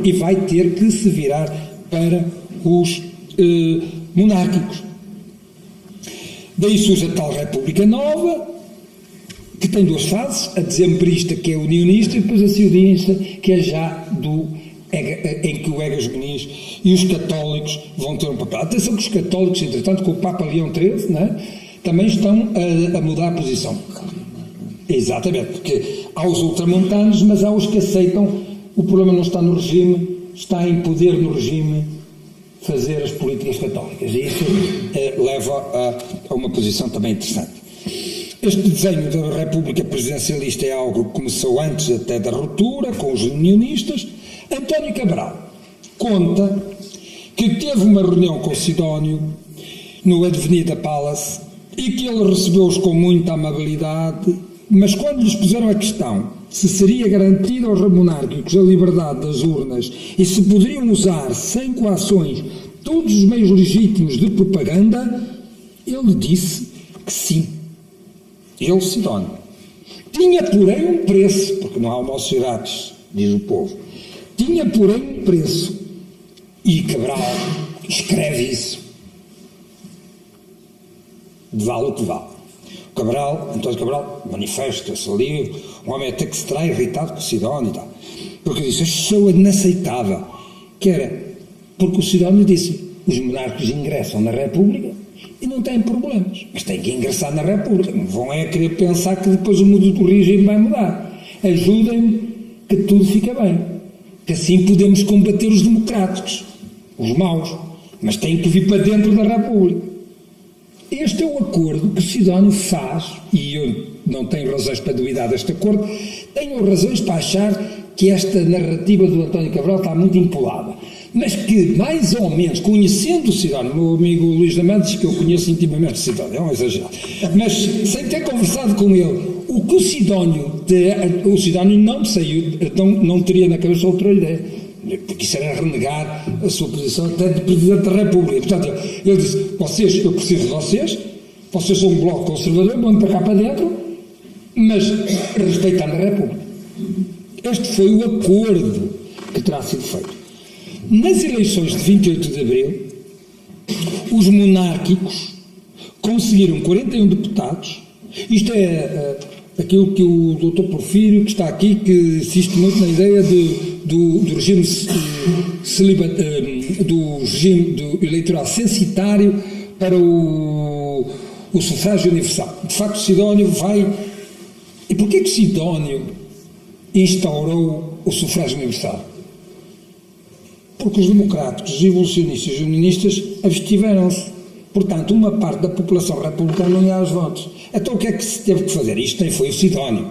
e vai ter que se virar para os monárquicos. Daí surge a tal República Nova, que tem duas fases, a dezembrista, que é unionista, e depois a ciudinista, que é já em que o Egas Muniz e os católicos vão ter um papel. Atenção que os católicos, entretanto, com o Papa Leão XIII, não é? Também estão a mudar a posição. Exatamente, porque há os ultramontanos, mas há os que aceitam, o problema não está no regime, está em poder no regime fazer as políticas católicas, e isso leva a uma posição também interessante. Este desenho da República Presidencialista é algo que começou antes até da ruptura com os unionistas. António Cabral conta que teve uma reunião com o Sidónio no Avenida Palace e que ele recebeu-os com muita amabilidade, mas quando lhes puseram a questão se seria garantida aos monárquicos a liberdade das urnas e se poderiam usar sem coações todos os meios legítimos de propaganda, ele disse que sim. Ele, Sidónio. Tinha, porém, um preço, porque não há almoços grátis, diz o povo. Tinha, porém, um preço. E Cabral escreve isso. Vale o que vale. António Cabral manifesta-se ali, um homem até que se terá irritado com o Sidónio e tal, porque disse, achou inaceitável, que era, porque o Sidónio disse, os monarcas ingressam na República e não têm problemas, mas têm que ingressar na República, não vão querer pensar que depois o mundo do regime vai mudar, ajudem-me que tudo fica bem, que assim podemos combater os democráticos, os maus, mas têm que vir para dentro da República. Este é o acordo que Sidónio faz, e eu não tenho razões para duvidar deste acordo, tenho razões para achar que esta narrativa do António Cabral está muito empolada, mas que, mais ou menos, conhecendo o Sidónio, meu amigo Luís Amantes, que eu conheço intimamente o Sidónio, é um exagerado, mas sem ter conversado com ele, o que o Sidónio não saiu, não teria na cabeça outra ideia, porque isso era renegar a sua posição até de Presidente da República. Portanto, ele disse, eu preciso de vocês são um bloco conservador, vão para cá para dentro, mas respeitando a República. Este foi o acordo que terá sido feito. Nas eleições de 28 de Abril, os monárquicos conseguiram 41 deputados, isto é aquilo que o Dr. Porfírio, que está aqui, que insiste muito na ideia do regime do eleitoral censitário para o sufrágio universal. De facto, Sidónio vai... E porquê que Sidónio instaurou o sufrágio universal? Porque os democráticos, os evolucionistas e os unionistas abstiveram-se. Portanto, uma parte da população republicana não ia aos votos. Então o que é que se teve que fazer? Isto nem foi o Sidónio.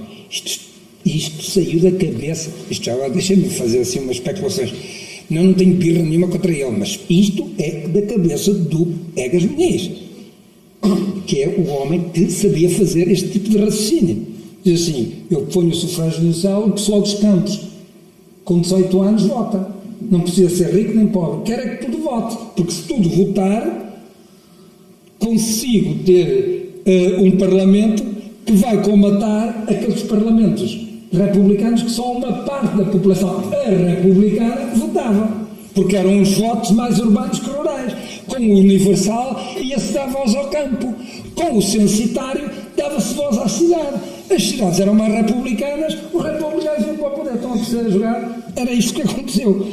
Isto saiu da cabeça. Isto já deixem-me fazer assim umas especulações. Não tenho birra nenhuma contra ele, mas isto é da cabeça do Egas Muniz, que é o homem que sabia fazer este tipo de raciocínio. Diz assim, eu ponho o sufrágio universal, o pessoal dos campos com 18 anos vota. Não precisa ser rico nem pobre. Quero é que tudo vote. Porque se tudo votar, consigo ter um Parlamento que vai combatar aqueles parlamentos republicanos que só uma parte da população republicana votava. Porque eram os votos mais urbanos que rurais. Com o universal ia-se dar voz ao campo. Com o censitário dava-se voz à cidade. As cidades eram mais republicanas, os republicanos iam para o poder. Estão a precisar jogar. Era isto que aconteceu.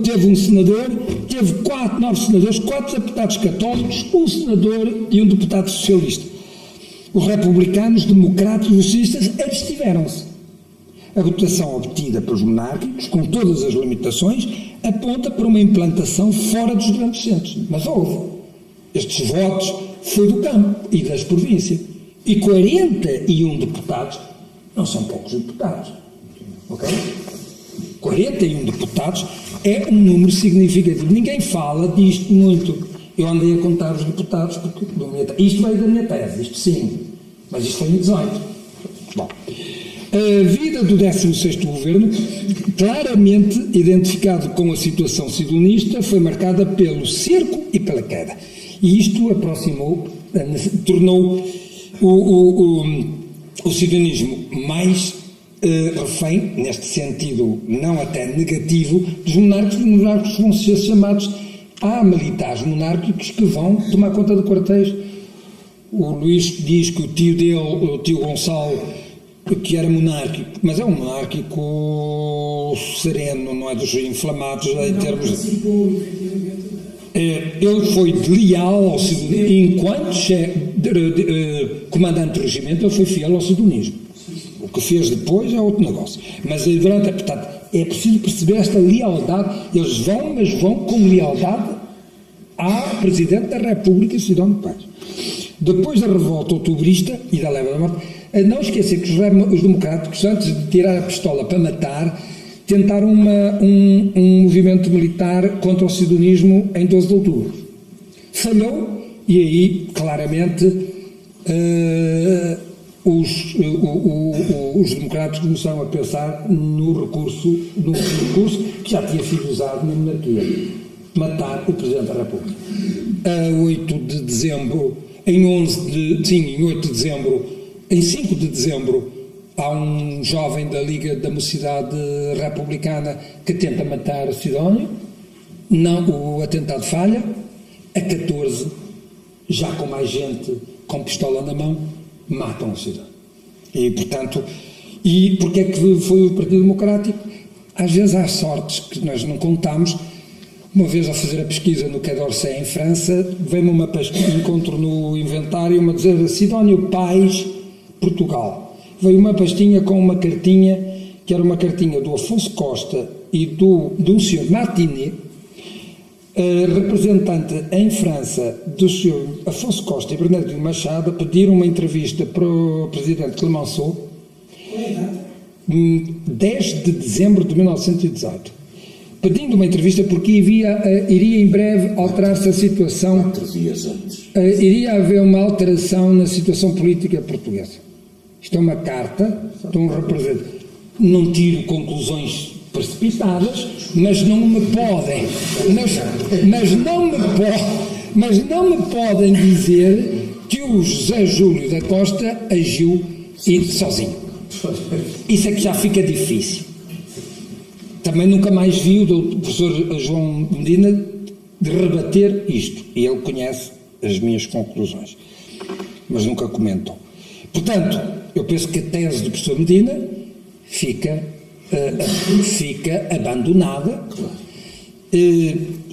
Teve um senador, teve 9 senadores, 4 deputados católicos, um senador e um deputado socialista. Os republicanos, democratas e socialistas abstiveram-se. A votação obtida pelos monárquicos, com todas as limitações, aponta para uma implantação fora dos grandes centros. Mas houve. Estes votos foi do campo e das províncias. E 41 deputados não são poucos deputados. Ok? 41 deputados é um número significativo. Ninguém fala disto muito. Eu andei a contar os deputados, porque isto veio da minha tese, isto sim. Mas isto foi em 18. Bom. A vida do 16º governo, claramente identificado com a situação sidonista, foi marcada pelo cerco e pela queda. E isto tornou o sidonismo mais refém, neste sentido não até negativo, dos monarcas. Os monarcas vão ser chamados militares monárquicos que vão tomar conta de quartéis. O Luís diz que o tio dele, o tio Gonçalo, que era monárquico, mas é um monárquico sereno, não é dos inflamados em termos. Ele foi leal ao sidonismo, enquanto comandante do regimento, ele foi fiel ao sidonismo. O que fez depois é outro negócio. Mas portanto, é preciso perceber esta lealdade. Eles vão, mas vão com lealdade ao Presidente da República, Sidónio Paz. Depois da revolta outobrista e da leva da morte, não esquecer que os democráticos, antes de tirar a pistola para matar, tentaram um movimento militar contra o sidonismo em 12 de outubro. Falhou, e aí, claramente, os democráticos começaram a pensar no recurso que já tinha sido usado na monarquia: matar o Presidente da República. Em 5 de dezembro, há um jovem da Liga da Mocidade Republicana que tenta matar Sidónio. Não, o atentado falha. A 14, já com mais gente com pistola na mão, matam o Sidónio. E, portanto, porque é que foi o Partido Democrático? Às vezes há sortes que nós não contamos. Uma vez a fazer a pesquisa no Quai d'Orsay, em França, veio-me uma pesquisa, encontro no inventário, uma dizer Sidónio Pais, Portugal. Veio uma pastinha com uma cartinha, que era uma cartinha do Afonso Costa e do Sr. Martinet, representante em França do Sr. Afonso Costa e Bernardino Machado, a pedir uma entrevista para o Presidente Clemenceau, 10 de dezembro de 1918. Pedindo uma entrevista porque iria em breve alterar-se a situação. 4 dias antes. Iria haver uma alteração na situação política portuguesa. Isto é uma carta de um representante. Não tiro conclusões precipitadas, mas não me podem. Mas não me podem dizer que o José Júlio da Costa agiu sozinho. Isso é que já fica difícil. Também nunca mais vi o professor João Medina de rebater isto. E ele conhece as minhas conclusões, mas nunca comentou. Portanto, eu penso que a tese do professor Medina fica abandonada,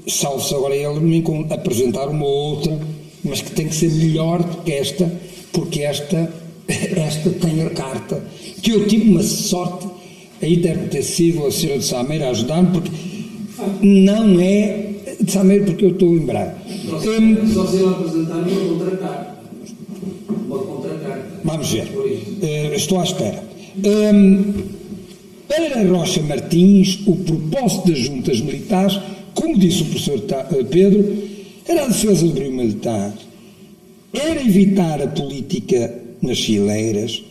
salvo-se agora ele me apresentar uma outra, mas que tem que ser melhor do que esta, porque esta tem a carta, que eu tive uma sorte. Aí deve ter sido a senhora de Sameiro a ajudar-me, porque não é de Sameiro, porque eu estou em Braga. Só se ele apresentar uma contracarta. Vamos ver. Estou à espera. Para Rocha Martins, o propósito das juntas militares, como disse o professor Pedro, era a defesa do brio militar, era evitar a política nas fileiras,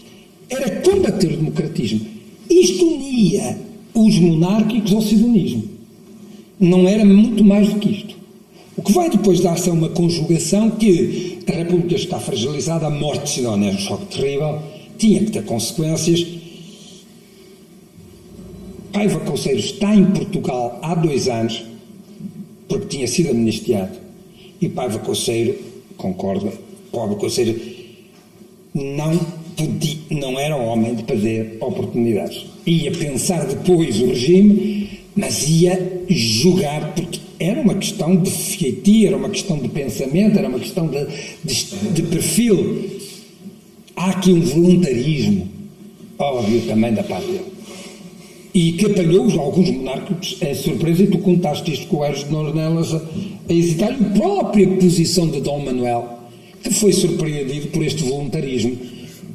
era combater o democratismo. Isto unia os monárquicos ao sidonismo. Não era muito mais do que isto. O que vai depois dar-se a uma conjugação que a República está fragilizada, a morte de Sidónia é um choque terrível, tinha que ter consequências. Paiva Conceiro está em Portugal há 2 anos, porque tinha sido amnistiado, e Paiva Conceiro, concordo, Paiva Conceiro não era homem de perder oportunidades. Ia pensar depois o regime, mas ia julgar, porque era uma questão de feitio, era uma questão de pensamento, era uma questão de perfil. Há aqui um voluntarismo, óbvio, também da parte dele, e que apanhou alguns monárquicos em surpresa, e tu contaste isto com o Eros de Ornelas a hesitar, e a própria posição de Dom Manuel, que foi surpreendido por este voluntarismo.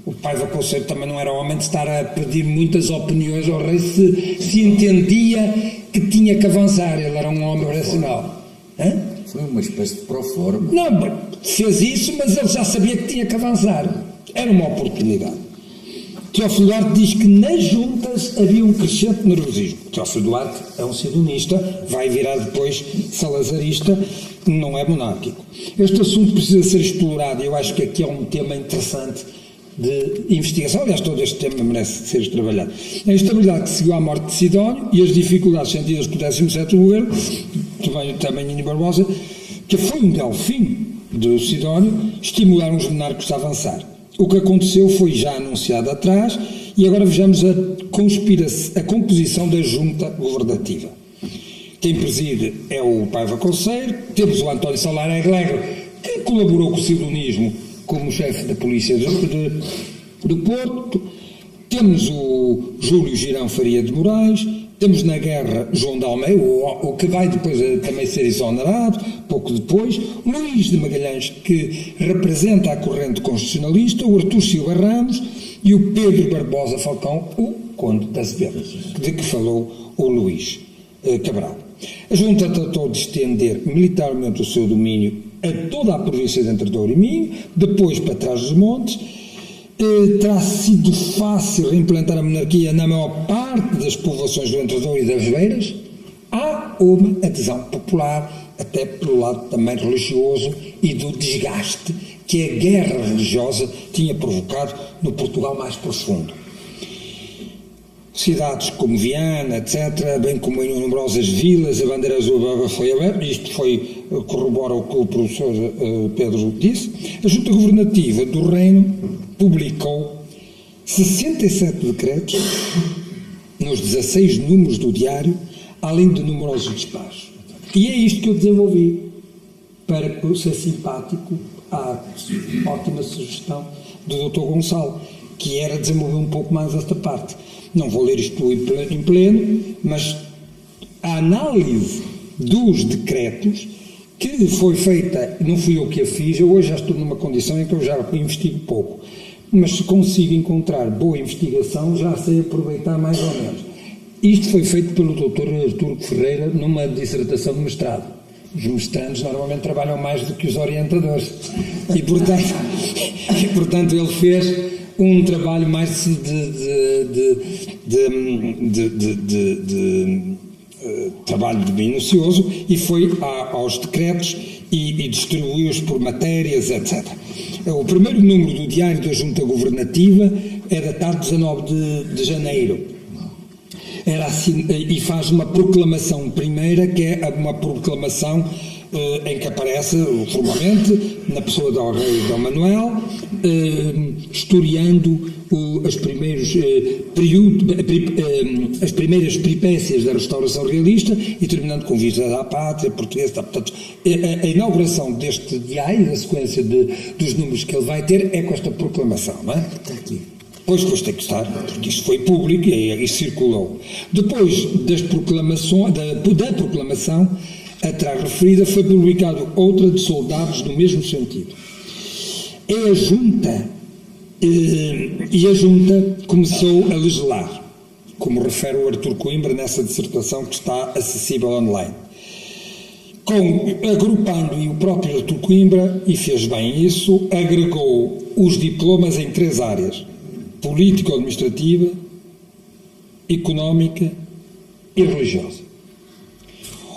O Paiva Conceiro também não era homem de estar a pedir muitas opiniões ao rei se entendia que tinha que avançar. Ele era um homem racional. Foi uma espécie de proforma. Não, fez isso, mas ele já sabia que tinha que avançar. Era uma oportunidade. Teófilo Duarte diz que nas juntas havia um crescente nervosismo. Teófilo Duarte é um sidonista, vai virar depois salazarista, não é monárquico. Este assunto precisa ser explorado, e eu acho que aqui é um tema interessante de investigação. Aliás, todo este tema merece ser trabalhado. A instabilidade que seguiu à morte de Sidónio e as dificuldades sentidas pelo 17º governo, também Nini Barbosa, que foi um delfim do Sidónio, estimularam os monarcas a avançar. O que aconteceu foi já anunciado atrás, e agora vejamos a composição da junta governativa. Quem preside é o Paiva Conceiro, temos o António Salar Alegre, que colaborou com o sidonismo como chefe da polícia do Porto, temos o Júlio Girão Faria de Moraes, temos na guerra João de Almeida, o que vai depois também ser exonerado, pouco depois, Luís de Magalhães, que representa a corrente constitucionalista, o Artur Silva Ramos e o Pedro Barbosa Falcão, o Conde de Azevedo, de que falou o Luís Cabral. A junta tratou de estender militarmente o seu domínio a toda a província de Entre Douro e Minho, depois para trás dos montes. Terá sido fácil implantar a monarquia na maior parte das povoações do Entre Douro e das Beiras. Há uma adesão popular, até pelo lado também religioso e do desgaste que a guerra religiosa tinha provocado no Portugal mais profundo. Cidades como Viana, etc., bem como em numerosas vilas, a bandeira azul foi aberta, isto corrobora o que o professor Pedro disse. A Junta Governativa do Reino publicou 67 decretos nos 16 números do diário, além de numerosos despachos. E é isto que eu desenvolvi para ser simpático à ótima sugestão do Dr. Gonçalo, que era desenvolver um pouco mais esta parte. Não vou ler isto em pleno, mas a análise dos decretos que foi feita, não fui eu que a fiz, eu hoje já estou numa condição em que eu já investigo pouco, mas se consigo encontrar boa investigação, já sei aproveitar mais ou menos. Isto foi feito pelo Dr. Arturo Ferreira numa dissertação de mestrado. Os mestrandos normalmente trabalham mais do que os orientadores e portanto ele fez um trabalho mais trabalho minucioso, e foi aos decretos e distribuiu-os por matérias, etc. O primeiro número do Diário da Junta Governativa é datado de 19 de janeiro. Era assim, e faz uma proclamação primeira, que é uma proclamação em que aparece formalmente, na pessoa do rei Dom Manuel, historiando as primeiras peripécias da restauração realista e terminando com vistas à pátria portuguesa. Portanto, a inauguração deste diário, da sequência dos números que ele vai ter, é com esta proclamação, não é? Está aqui. Pois tem que estar, porque isto foi público e circulou. Depois da proclamação atrás referida, foi publicada outra de soldados no mesmo sentido. É a Junta, e a Junta começou a legislar, como refere o Artur Coimbra nessa dissertação que está acessível online. Agrupando, e o próprio Artur Coimbra, e fez bem isso, agregou os diplomas em 3 áreas: político-administrativa, económica e religiosa.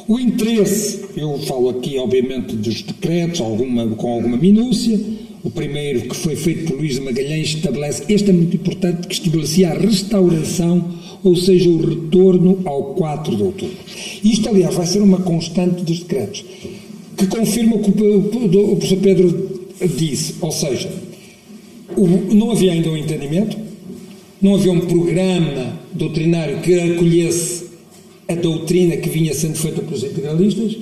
O interesse, eu falo aqui obviamente dos decretos, com alguma minúcia. O primeiro, que foi feito por Luís de Magalhães, estabelece, este é muito importante, que estabelecia a restauração, ou seja, o retorno ao 4 de outubro. Isto, aliás, vai ser uma constante dos decretos, que confirma o que o professor Pedro disse, ou seja, não havia ainda um entendimento, não havia um programa doutrinário que acolhesse a doutrina que vinha sendo feita pelos integralistas,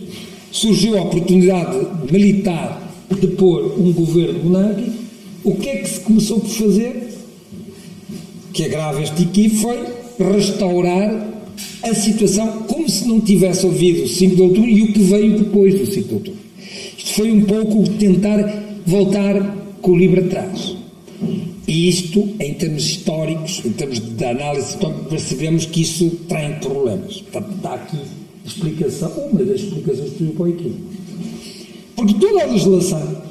surgiu a oportunidade militar de pôr um governo monárquico. O que é que se começou por fazer? Que agrava este equívoco foi restaurar a situação como se não tivesse havido o 5 de outubro e o que veio depois do 5 de outubro. Isto foi um pouco tentar voltar com o livro atrás. E isto, em termos históricos, em termos de análise histórica, percebemos que isso traz problemas. Portanto, está aqui a explicação, uma das explicações que eu ponho aqui. Porque toda a legislação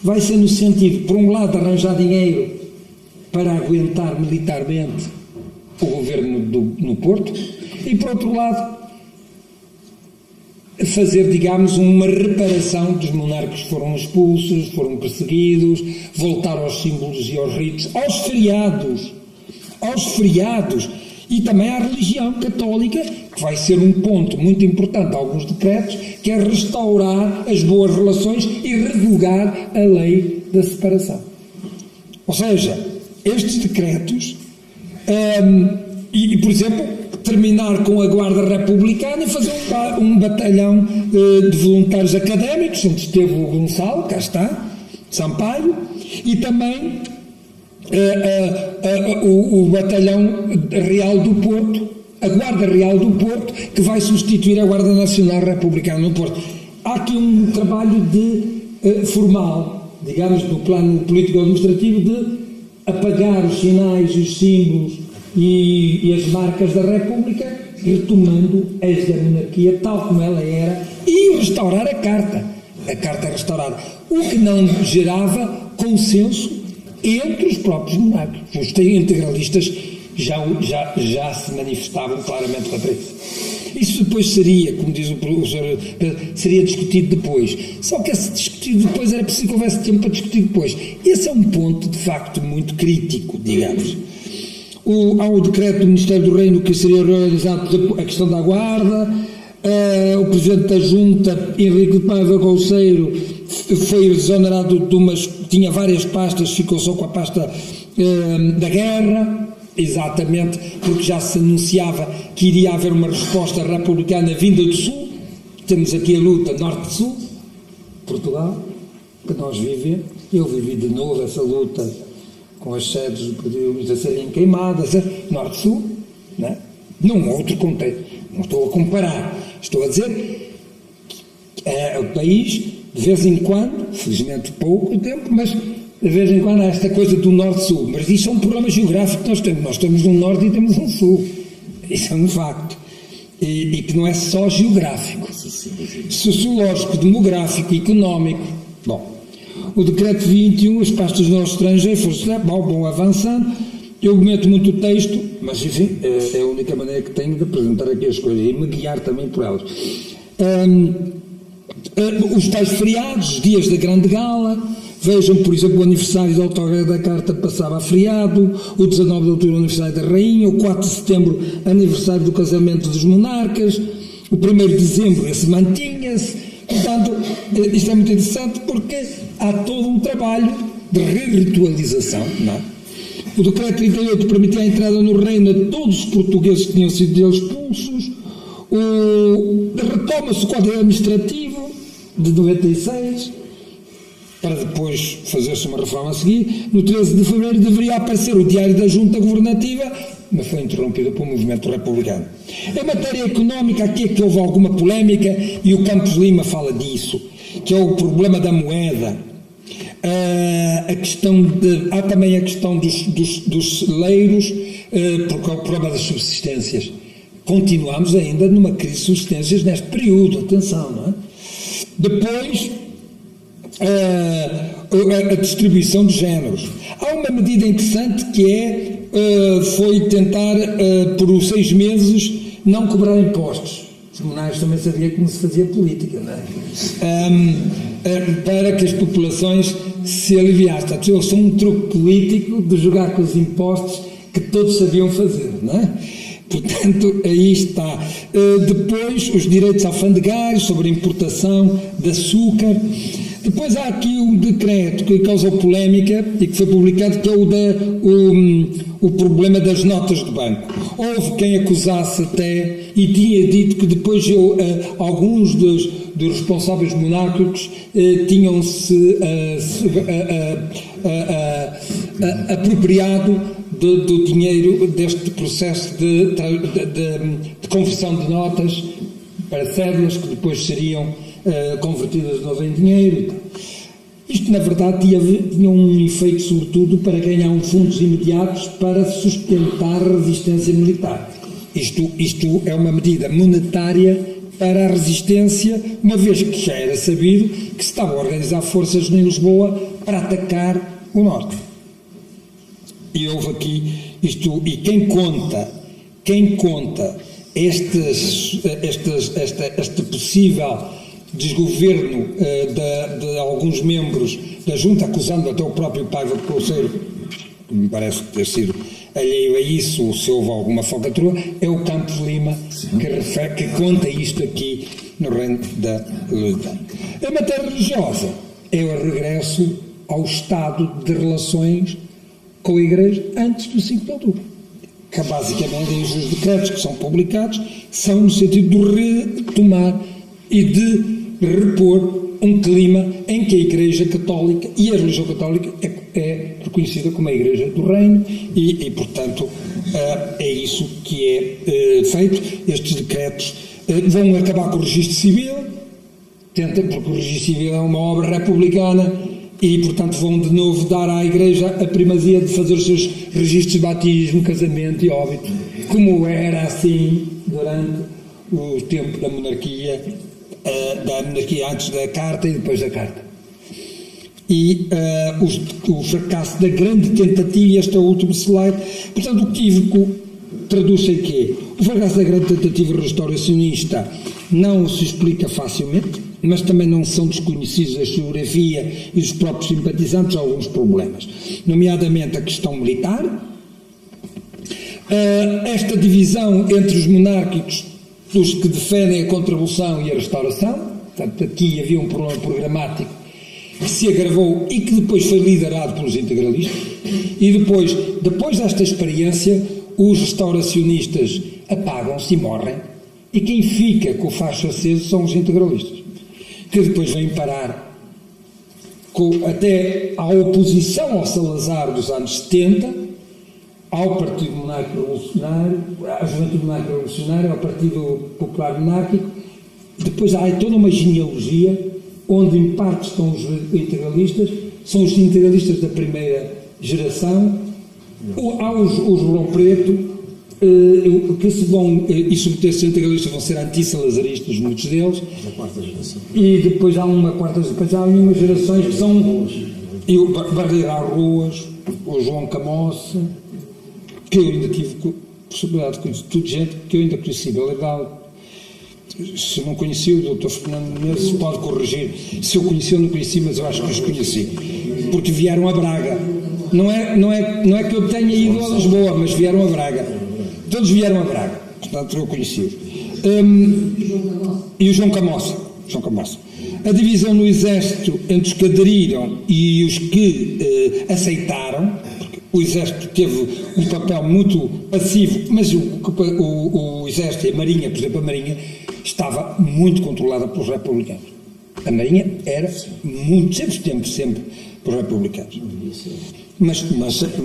vai ser no sentido, por um lado, de arranjar dinheiro para aguentar militarmente o governo no Porto, e por outro lado, fazer, digamos, uma reparação dos monarcas que foram expulsos, foram perseguidos, voltar aos símbolos e aos ritos, aos feriados, e também à religião católica, que vai ser um ponto muito importante de alguns decretos, que é restaurar as boas relações e revogar a lei da separação. Ou seja, estes decretos, por exemplo, terminar com a Guarda Republicana e fazer um batalhão de voluntários académicos, onde esteve o Gonçalo, cá está, Sampaio, e também o Batalhão Real do Porto, a Guarda Real do Porto, que vai substituir a Guarda Nacional Republicana no Porto. Há aqui um trabalho formal, digamos, no plano político-administrativo, de apagar os sinais, os símbolos e as marcas da República, retomando as da monarquia tal como ela era, e restaurar a carta restaurada, o que não gerava consenso entre os próprios monárquicos. Os integralistas já se manifestavam claramente contra isso. Isso depois seria, como diz o professor Pedro, seria discutido depois. Só que esse discutido depois era preciso que houvesse tempo para discutir depois. Esse é um ponto, de facto, muito crítico, digamos. Há o decreto do Ministério do Reino que seria realizado a questão da guarda. O Presidente da Junta, Henrique de Paiva Couceiro, foi exonerado tinha várias pastas, ficou só com a pasta da guerra, exatamente porque já se anunciava que iria haver uma resposta republicana vinda do Sul. Temos aqui a luta Norte-Sul, Portugal, que nós vivemos. Eu vivi de novo essa luta com as sedes do Partido a serem queimadas, Norte-Sul, né? Num outro contexto. Não estou a comparar, estou a dizer que o país, de vez em quando, felizmente pouco tempo, mas de vez em quando há esta coisa do Norte-Sul. Mas isso é um problema geográfico que nós temos. Nós temos um Norte e temos um Sul. Isso é um facto. E que não é só geográfico. Sociológico, demográfico, económico. Bom, o decreto 21, as pastas do nosso estrangeiro, vão avançando. Eu meto muito o texto, mas enfim, é a única maneira que tenho de apresentar aqui as coisas e me guiar também por elas. Os tais feriados, dias da grande gala, vejam, por exemplo, o aniversário da autografia da Carta passava a feriado, o 19 de outubro, o aniversário da Rainha, o 4 de setembro, aniversário do casamento dos monarcas, o 1º de dezembro, esse mantinha-se. Portanto, isto é muito interessante porque há todo um trabalho de re-ritualização, não é? O decreto 38 permitia a entrada no reino a todos os portugueses que tinham sido deles expulsos. Retoma-se o Código Administrativo de 96, para depois fazer-se uma reforma a seguir. No 13 de fevereiro deveria aparecer o Diário da Junta Governativa, mas foi interrompido pelo movimento republicano. Em matéria económica, aqui é que houve alguma polémica, e o Campos Lima fala disso, que é o problema da moeda. Há também a questão dos celeiros, porque é o problema das subsistências. Continuamos ainda numa crise de subsistências neste período, atenção, não é? Depois, a distribuição de géneros. Há uma medida interessante que foi tentar, por 6 meses, não cobrar impostos. Os monarcas também sabiam como se fazia política, não é? Para que as populações se aliviassem. Portanto, eles são um truque político de jogar com os impostos que todos sabiam fazer, não é? Portanto, aí está. Depois, os direitos alfandegários sobre a importação de açúcar. Depois há aqui um decreto que causou polémica e que foi publicado, que é o problema das notas de banco. Houve quem acusasse até, e tinha dito que depois alguns dos responsáveis monárquicos tinham-se apropriado do dinheiro deste processo de conversão de notas para cédulas que depois seriam convertidas de novo em dinheiro. Isto, na verdade, tinha um efeito, sobretudo, para ganhar fundos imediatos para sustentar a resistência militar. Isto é uma medida monetária para a resistência, uma vez que já era sabido que se estavam a organizar forças em Lisboa para atacar o Norte. E houve aqui isto, e quem conta este possível desgoverno de alguns membros da Junta, acusando até o próprio Paiva de Couceiro, que me parece ter sido alheio a isso, ou se houve alguma falcatrua, é o Campos Lima, que conta isto aqui no reino da luta. A matéria religiosa é o regresso ao estado de relações com a Igreja antes do 5 de outubro, que basicamente os decretos que são publicados são no sentido de retomar e de repor um clima em que a Igreja Católica e a religião católica é reconhecida como a Igreja do Reino e portanto, é isso que é feito. Estes decretos vão acabar com o registro civil, porque o registro civil é uma obra republicana e, portanto, vão de novo dar à Igreja a primazia de fazer os seus registros de batismo, casamento e óbito, como era assim durante o tempo da monarquia antes da Carta e depois da Carta. E o fracasso da grande tentativa, este é o último slide, portanto, o equívoco traduz-se em quê? O fracasso da grande tentativa restauracionista não se explica facilmente, mas também não são desconhecidos da historiografia e dos próprios simpatizantes alguns problemas, nomeadamente a questão militar, esta divisão entre os monárquicos, dos que defendem a contravolução e a restauração. Portanto, aqui havia um problema programático que se agravou e que depois foi liderado pelos integralistas, e depois desta experiência, os restauracionistas apagam-se e morrem, e quem fica com o facho aceso são os integralistas, que depois vêm parar até à oposição ao Salazar dos anos 70, ao Partido Monárquico Revolucionário, à Juventude Monárquica Revolucionária, ao Partido Popular Monárquico. Depois há toda uma genealogia onde em parte estão os integralistas, são os integralistas da primeira geração, há os João Preto, que se vão, e sobretudo esses integralistas vão ser anti-salazaristas, muitos deles, e depois há umas gerações que são, e o Barreira Ruas, o João Camossa, que eu ainda tive possibilidade de conhecer, tudo gente que eu ainda conheci, legal. Se não conheci o Dr. Fernando Menezes, pode corrigir. Se eu conheci ou não conheci, mas eu acho que os conheci. Porque vieram a Braga. Não é que eu tenha ido a Lisboa, mas vieram a Braga. Todos vieram a Braga. Portanto, eu conheci-os. E o João Camossa. A divisão no Exército entre os que aderiram e os que aceitaram, porque o Exército teve um papel muito passivo, mas o Exército e a Marinha, por exemplo, a Marinha estava muito controlada pelos republicanos. A Marinha era muito, sempre pelos republicanos. Mas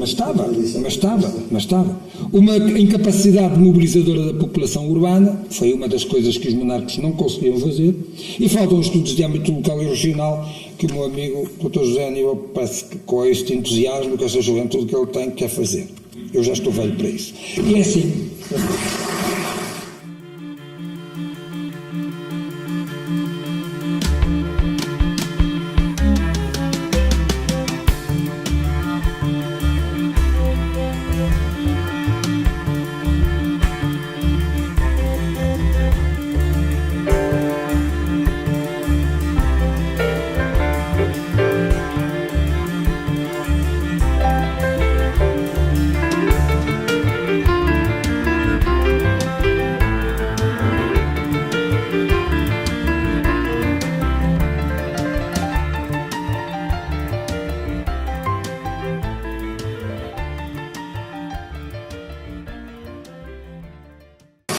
estava. Uma incapacidade mobilizadora da população urbana foi uma das coisas que os monarcas não conseguiam fazer, e faltam estudos de âmbito local e regional que o meu amigo Dr. José Aníbal parece que com este entusiasmo, com esta juventude que ele tem, quer fazer. Eu já estou velho para isso. E é assim.